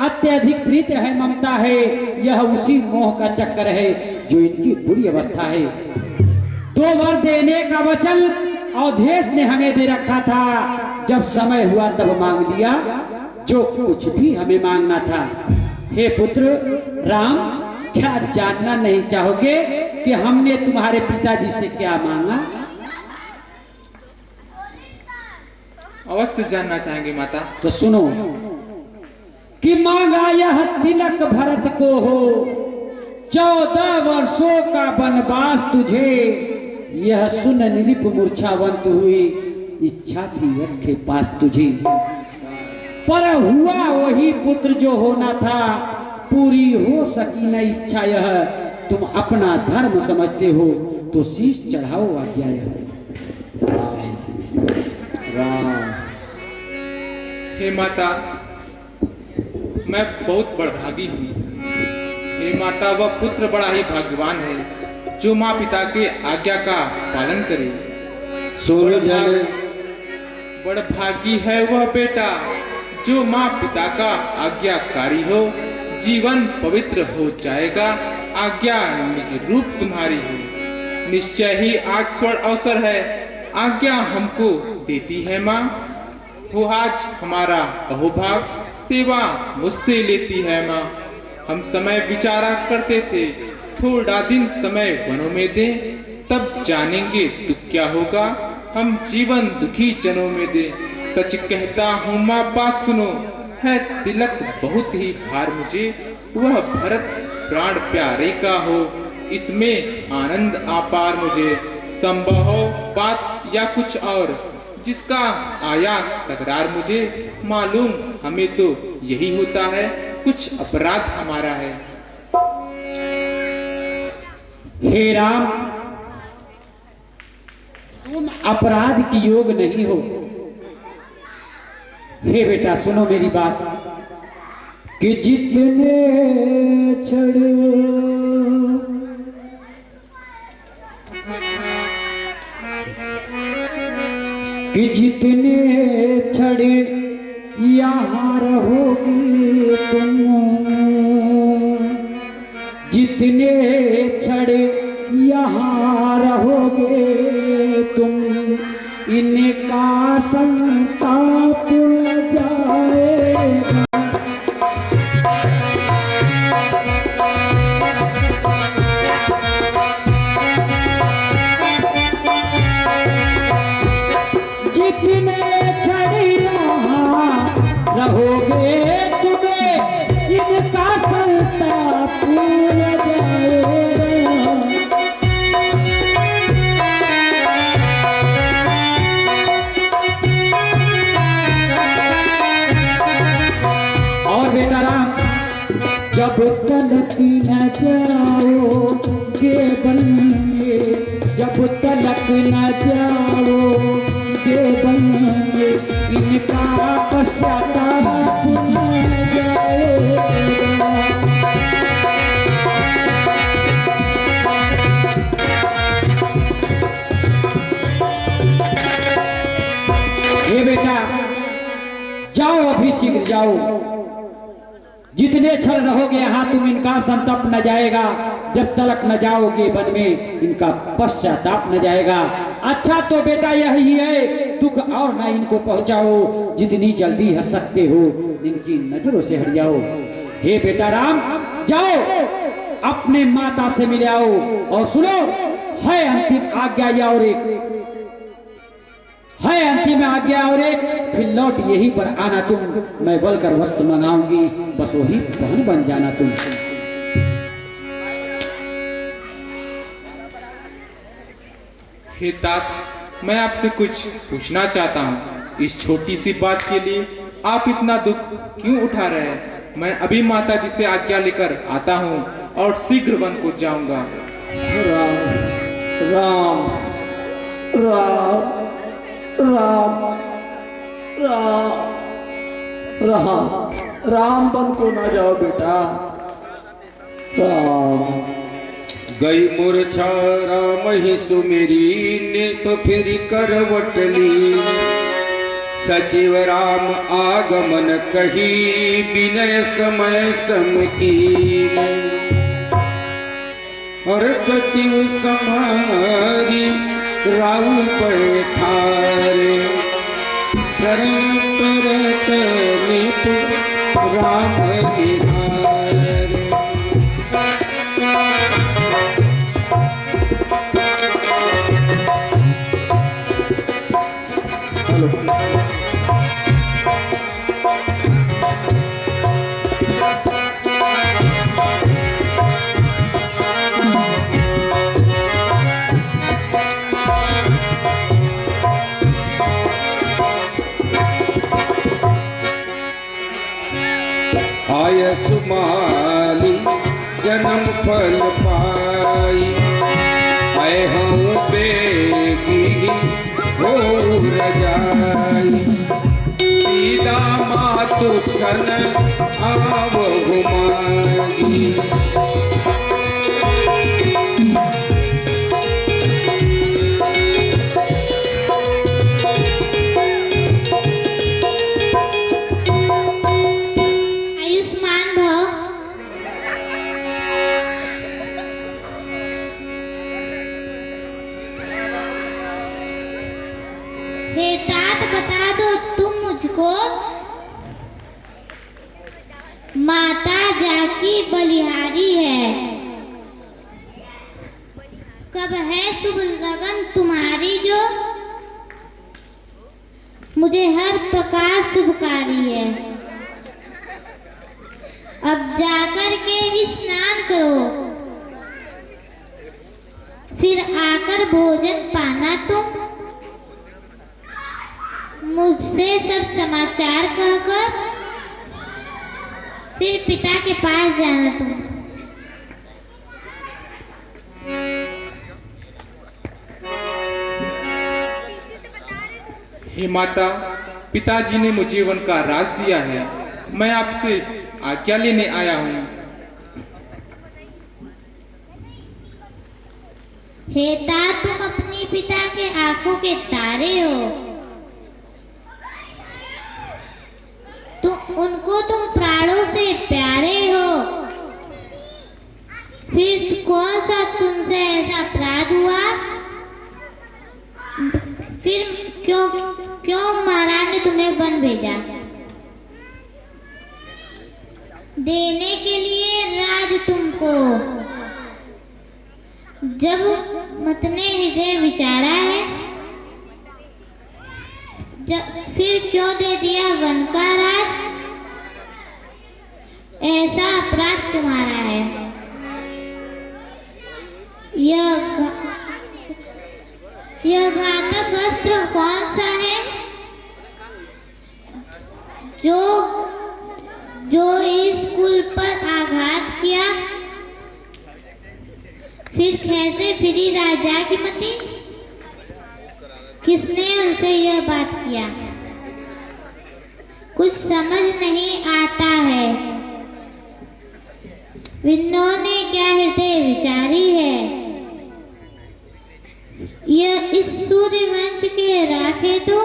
Speaker 9: अत्यधिक प्रीत है ममता है। यह उसी मोह का चक्कर है जो इनकी बुरी अवस्था है। 2 वर देने का वचन अवधेश ने हमें दे रखा था, जब समय हुआ तब मांग लिया जो कुछ भी हमें मांगना था। हे पुत्र राम, क्या जानना नहीं चाहोगे कि हमने तुम्हारे पिताजी से क्या मांगा?
Speaker 4: अवश्य जानना चाहेंगे माता।
Speaker 9: तो सुनो कि मांगा यह तिलक भरत को हो, 14 वर्षों का वनवास तुझे, यह सुन नृप मूर्छावंत हुई, इच्छा थी रखे पास तुझे। पर हुआ वही पुत्र जो होना था, पूरी हो सकी न इच्छा यह, तुम अपना धर्म समझते हो तो शीश चढ़ाओ आज्ञा यह।
Speaker 4: हे माता, मैं बहुत बड़भागी हूँ। हे माता, वह पुत्र बड़ा ही भाग्यवान है जो माँ पिता के आज्ञा का पालन करे। बड़भागी है वह बेटा जो माँ पिता का आज्ञाकारी हो, जीवन पवित्र हो जाएगा, आज्ञा निज रूप तुम्हारी है। निश्चय ही आज स्वर्ण अवसर है, आज्ञा हमको देती है माँ। वो आज हमारा अहोभाग सेवा मुझसे लेती है माँ। हम समय विचारा करते थे, थोड़ा दिन समय वनों में दे, तब जानेंगे दुख क्या होगा, हम जीवन दुखी जनों में दे। सच कहता हूँ माँ, बात सुनो, है तिलक बहुत ही भार मुझे, वह भरत प्राण प्यारे का हो, इसमें आनंद अपार मुझे। संभव हो बात या कुछ और, जिसका आया तकरार मुझे मालूम, हमें तो यही होता है, कुछ अपराध हमारा है।
Speaker 9: हे राम, तुम अपराध की योग नहीं हो। हे बेटा सुनो मेरी बात, कि जितने छड़ो कि जितने छड़े यहाँ रहोगे तुम, जितने क्षण यहाँ रहोगे तुम, इनका संताप न जाएगा। जितने क्षण यहाँ रहोगे तुम्हें, इनका संताप न जाएगा। बेटा राम, जब तलक न जाओगे वन में, जब तलक न जाओगे वन में, इनका पश्चाताप न जाएगा। ये बेटा जाओ, अभी शीघ्र जाओ। जितने क्षण रहोगे यहाँ तुम, इनका संताप न जाएगा। जब तलक न जाओगे वन में, इनका पश्चाताप न जाएगा। अच्छा तो बेटा यही है, दुख और न इनको पहुंचाओ। जितनी जल्दी हट सकते हो इनकी नजरों से हट जाओ। हे बेटा राम, जाओ अपने माता से मिल आओ। और सुनो, है अंतिम आज्ञा या और एक है अंतिम आज्ञा और एक, फिर लौट यहीं पर आना तुम। मैं बोलकर वस्त्र मंगाऊंगी, बस वही बहन बन जाना तुम।
Speaker 4: हे तात, मैं आपसे कुछ पूछना चाहता हूँ। इस छोटी सी बात के लिए आप इतना दुख क्यों उठा रहे हैं? मैं अभी माता जी से आज्ञा लेकर आता हूँ और शीघ्र वन को जाऊंगा।
Speaker 2: राम राम राम राम राम राम राम, बन को ना जाओ बेटा। राम
Speaker 1: गई मूर्छा राम ही सुमेरी ने, तो फिर करवटली। सचिव राम आगमन कही, विनय समय सम की। और सचिव समारी राहु पैठारे, शरण शरत निपु राम निहारे। आय सुमाली जन्म फल पाई, आए हूँ बेगी हो रजाई। सीधा मातु सन आव घुमाई।
Speaker 10: हे तात, बता दो तुम मुझको, माता जाकी बलिहारी है, कब है शुभ लगन तुम्हारी जो, मुझे हर प्रकार शुभकारी है। अब जाकर के स्नान करो, फिर आकर भोजन पाना तुम। मुझसे सब समाचार कहकर फिर पिता के पास जाना तुम।
Speaker 4: हे माता, पिताजी ने मुझे वन का राज दिया है। मैं आपसे आज्ञा लेने आया हूँ।
Speaker 10: हे तात, तुम अपने पिता के आंखों के तारे हो। उनको तुम प्राणों से प्यारे हो, फिर कौन सा तुमसे ऐसा अपराध हुआ? फिर क्यों महाराज ने तुम्हें वन भेजा? देने के लिए राज तुमको। जब मत ने हृदय विचारा है, फिर क्यों दे दिया वन का राज? ऐसा अपराध तुम्हारा है। यह घातक अस्त्र कौन सा है जो इस कुल पर आघात किया? फिर कैसे फिरी राजा की मति? किसने उनसे यह बात किया? कुछ समझ नहीं आता है। इन्होंने क्या हृदय विचारी है? यह इस सूर्यवंश के राखे तो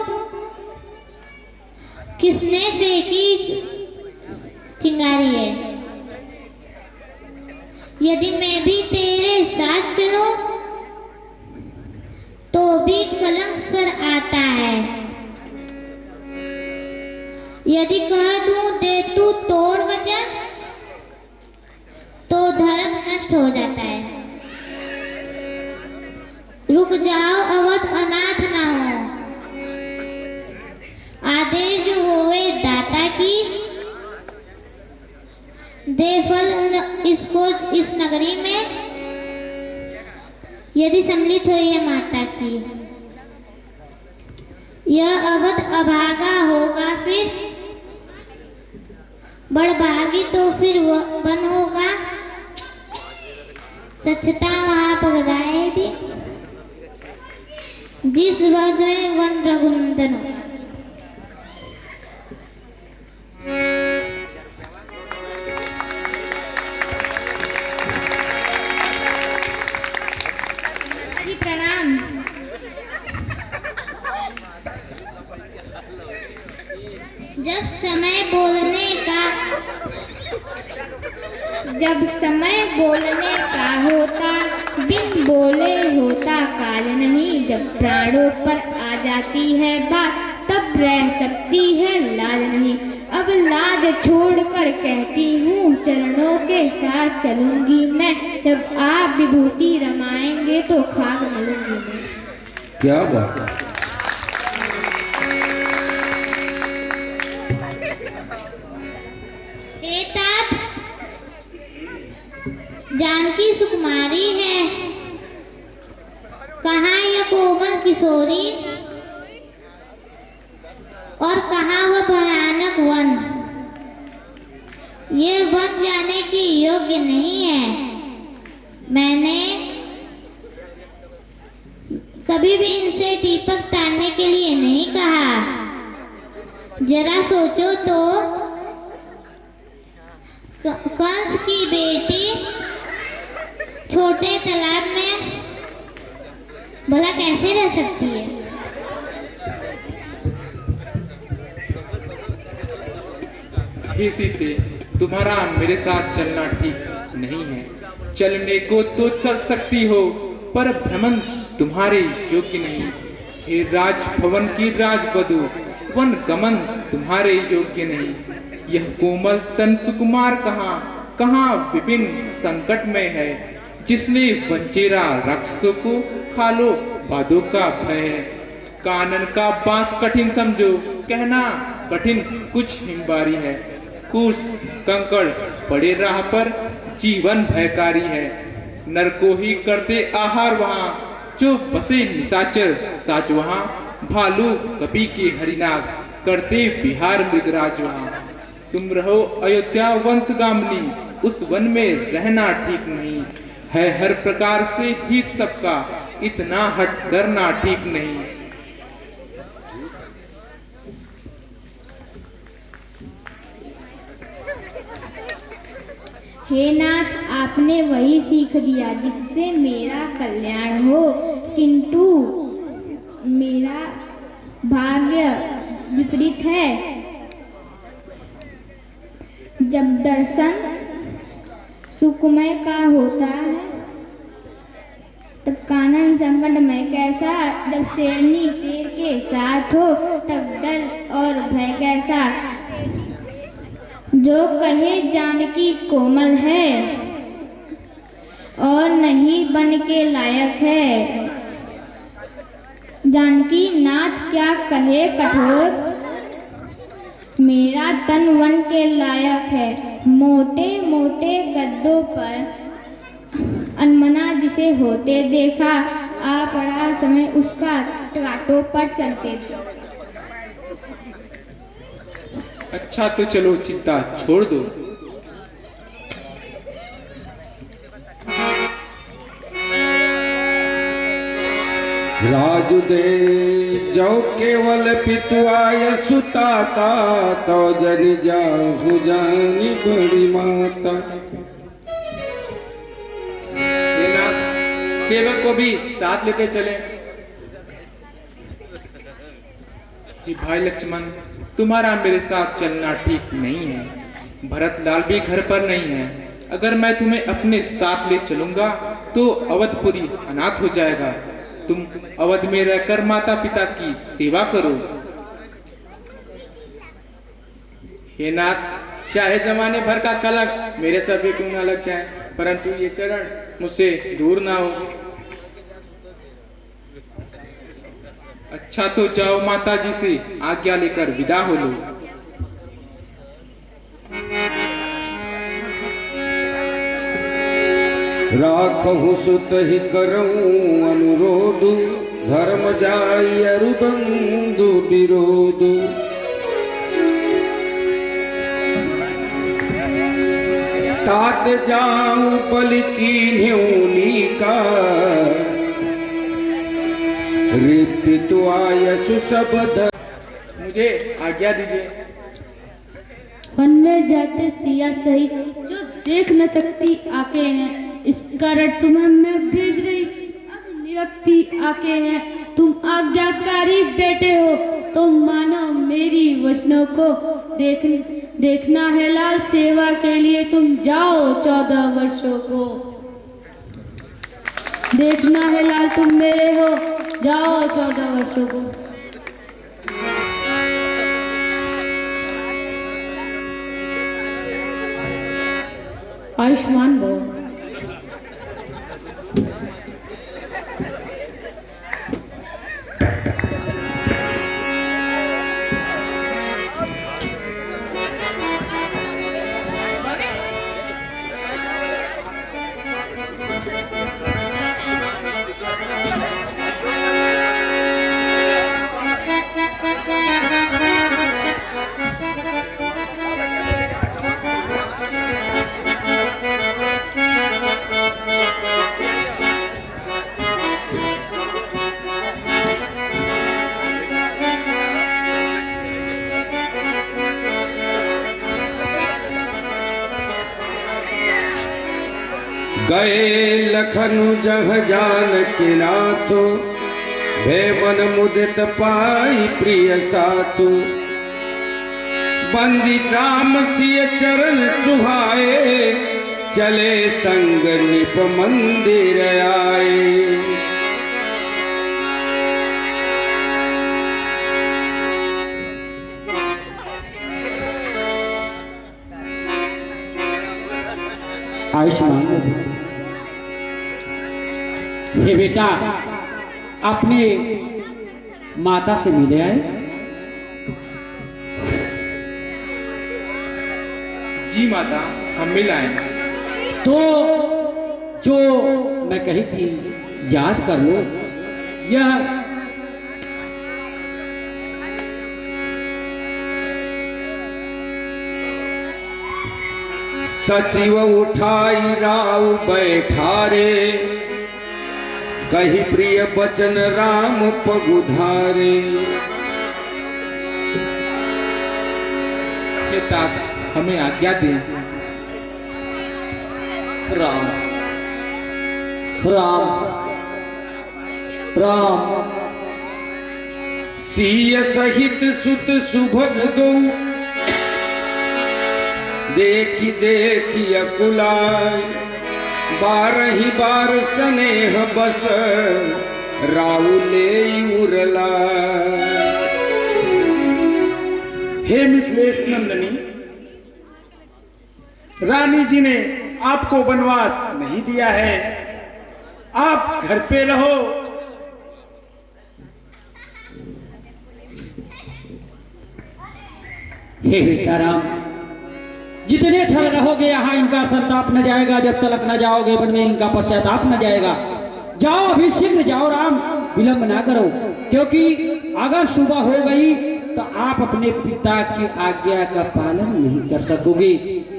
Speaker 10: किसने फेंकी चिंगारी है? यदि मैं भी तेरे साथ चलूं तो भी कलंक सर आता है। यदि कह दूं दे तू तोड़ वचन तो धर्म नष्ट हो जाता है। रुक जाओ अवध अनाथ ना हो। आदेश जो होवे दाता की, दे फल इसको इस नगरी में। यदि सम्मिलित हो यह माता की, यह अवध अभागा होगा, फिर बड़भागी तो फिर वन होगा। स्वच्छता वहां पगदाए थी, जिस वध में वन रघुनंदन होगा। प्रणाम। जब समय बोलने का होता, बिन बोले होता काल नहीं। जब प्राणों पर आ जाती है बात, तब रह सकती है लाज नहीं। अब लाज छोड़कर कहती हूँ, चरणों के साथ चलूंगी मैं। जब आप विभूति रमाएंगे तो खाक मलूंगी मैं।
Speaker 1: क्या बात है।
Speaker 10: तात जानकी सुकुमारी है, कहाँ यह कोमल किशोरी और कहाँ वह भयानक वन? ये वन जाने की योग्य नहीं है। मैंने कभी भी इनसे दीपक तानने के लिए नहीं कहा। जरा सोचो तो, कंस की बेटी छोटे तालाब में भला कैसे रह सकती है?
Speaker 4: हे सीते, तुम्हारा मेरे साथ चलना ठीक नहीं है। चलने को तो चल सकती हो, पर भ्रमण तुम्हारे योग्य नहीं। हे राजभवन की राजवधू, वन गमन तुम्हारे योग्य नहीं। यह कोमल तन सुकुमार कहाँ विभिन्न संकट में है। जिसने बंचेरा राक्षसों को खा लो, बादों का भय है। कानन का बांस कठिन समझो, कहना कठिन कुछ हिमबारी है। कूस कंकड़ पड़े राह पर, जीवन भयकारी है। नर को ही करते आहार वहाँ, जो बसे निशाचर साच वहाँ। भालू कपी के हरिनाग, करते बिहार मृगराज वहाँ। तुम रहो अयोध्या वंशगामिनी, उस वन में रहना ठीक नहीं है। हर प्रकार से हित सबका, इतना हट करना ठीक नहीं।
Speaker 10: हे नाथ, आपने वही सीख दिया जिससे मेरा कल्याण हो, किंतु मेरा भाग्य विपरीत है। जब दर्शन सुखमय का होता है तब कानन संकटमय कैसा, जब शेरनी शेर के साथ हो तब डर और भय कैसा। जो कहे जानकी कोमल है और नहीं बन के लायक है, जानकी नाथ क्या कहे कठोर, मेरा तन वन के लायक है। मोटे मोटे गद्दों पर अनमना जिसे होते देखा, आ पड़ा समय उसका टाटों पर चलते थे।
Speaker 4: अच्छा तो चलो चिंता छोड़ दो।
Speaker 1: राजु दे जो केवल पितुआय सुताता, तो जन जाहु जानी बड़ी माता।
Speaker 4: सेवक को भी साथ लेते चले। कि भाई लक्ष्मण, तुम्हारा मेरे साथ चलना ठीक नहीं है। भरत लाल भी घर पर नहीं है। अगर मैं तुम्हें अपने साथ ले चलूंगा तो अवधपुरी अनाथ हो जाएगा। तुम अवध में रहकर माता पिता की सेवा करो।
Speaker 11: हे नाथ, चाहे जमाने भर का कलंक मेरे सर पे क्यों ना लग जाए, परंतु ये चरण मुझसे दूर ना हो।
Speaker 4: अच्छा तो जाओ, माता जी से आज्ञा लेकर विदा हो लो।
Speaker 1: राखहु सुत ही करऊं अनुरोध, धर्म जाई अरु बंधु विरोध। तात जाऊं पल कीन्ह्योनी का, रिपितु आयसु सब
Speaker 11: मुझे आज्ञा दीजिए।
Speaker 10: वन में जाते सिया सहित जो देख न सकती आके हैं, इस कारण तुम्हें मैं भेज रही। अब निरक्ति आके हैं, तुम आज्ञाकारी बेटे हो, तुम मानो मेरी वचनों को। देखना है लाल, सेवा के लिए तुम जाओ 14 वर्षों को। देखना है लाल, तुम मेरे हो, जाओ 14 वर्षों को। आयुष्मान भव।
Speaker 1: गए लखनु जह जान के नाथो, भे मन मुदित पाई प्रिय साथो। बंदी राम सिय चरण सुहाए, चले संग निप मंदिर आए।
Speaker 9: आयुष्मान। हे बेटा, अपने माता से मिले आए?
Speaker 4: जी माता, हम मिल आए।
Speaker 9: तो जो मैं कही थी याद कर लो। यह
Speaker 1: सचिव उठाई राव बैठारे, कही प्रिय बचन राम पगुधारे।
Speaker 4: हे तात, हमें आज्ञा दे।
Speaker 2: राम राम राम।
Speaker 1: सिय सहित सुत सुभग दो, देखी देखी अकुलाय, बारही बार स्नेह बस राउले उरला।
Speaker 8: हे मिथिलेश नंदनी, रानी जी ने आपको वनवास नहीं दिया है, आप घर पे रहो।
Speaker 9: हे बेटा राम, जितने क्षण रहोगे यहाँ इनका संताप न जाएगा, जब तलक न जाओगे वन में इनका पश्चाताप न जाएगा। जाओ अभी शीघ्र जाओ राम, विलंब ना करो, क्योंकि अगर सुबह हो गई तो आप अपने पिता की आज्ञा का पालन नहीं कर सकोगे।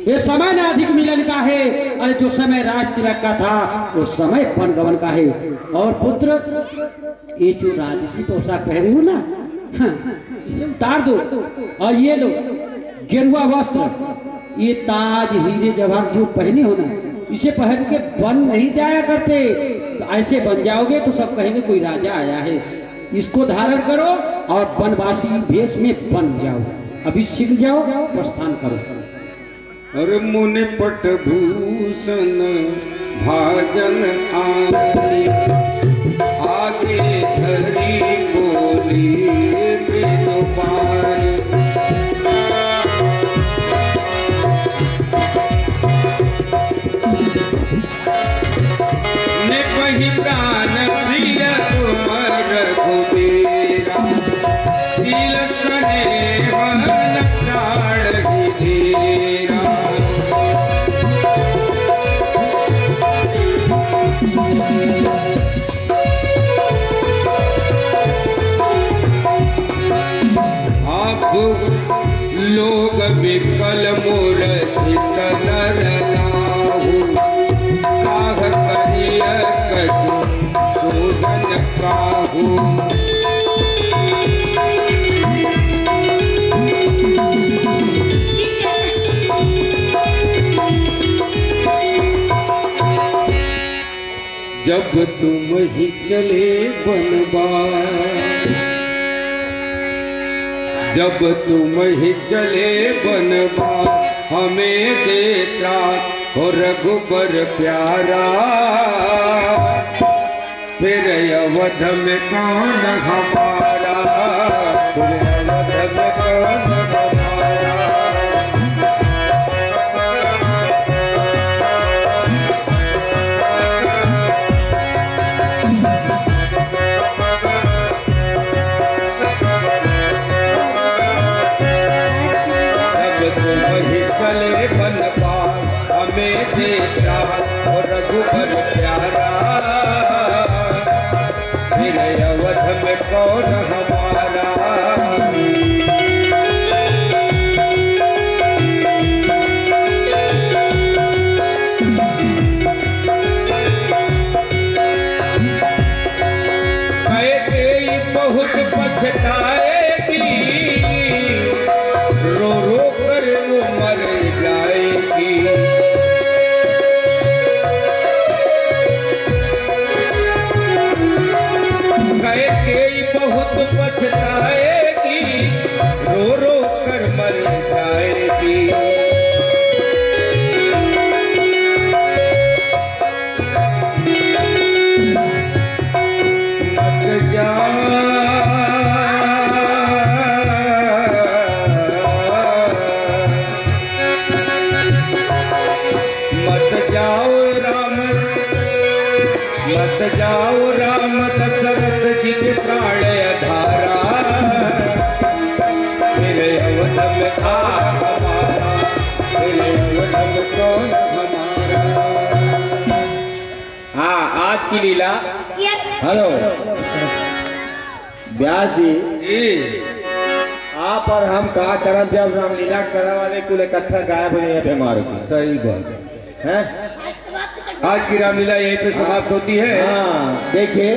Speaker 9: ये समय न अधिक मिलन का है, और जो समय राज तिलक का था वो समय पनगवन का है। और पुत्र, ये जो राजसी पोशाक पहने हो ना, हाँ, इसे उतार दो, और ये लो गेरुआ वस्त्र, ये ताज हीरे जवाहर जो पहने हो ना, इसे पहन के वन नहीं जाया करते, तो ऐसे बन जाओगे तो सब कहेंगे कोई राजा आया है। इसको धारण करो और वनवासी भेष में बन जाओ। अभी सीख जाओ, प्रस्थान करो।
Speaker 1: और मुनि पट भूषण भाजन आनी, आगे धरी बोली बिनु पानी। ने वही प्राण प्रिय तुम रघुबीरा, शील स्नेह लक्षण धीरा। अब लोग विकल मूर्छित नर नाहु, काह करिय कछु सूजन काहू। जब तुम ही चले बनवास, जब तुम ही चले बनवास, हमें दे त्रास हो रघुबर प्यारा। फिर अवध में कौन हमारा, फिर अवध में कौन हमारा। चले बनवास, हमें दे त्रास हो रघुबर प्यारा। फिर अवध में कौन हमारा। कैकेयी बहुत पछताएगी, रो रो कर वो मर जाएगी। कैकेयी बहुत पछताएगी, रो रो कर मर जाएगी। मत जा जाओ राम, दशरथ जी के प्राण आधारा। मेरे अवध में था हमारा, मेरे अवध में कौन हमारा।
Speaker 5: हाँ, आज की लीला। हेलो व्यास जी, आप और हम कहा करम जब रामलीला करा वाले कुल इकट्ठा गायब हो जाए हमारे को।
Speaker 1: सही बात
Speaker 5: है।
Speaker 1: आज की रामलीला यहीं पे समाप्त होती है।
Speaker 5: हाँ, देखिए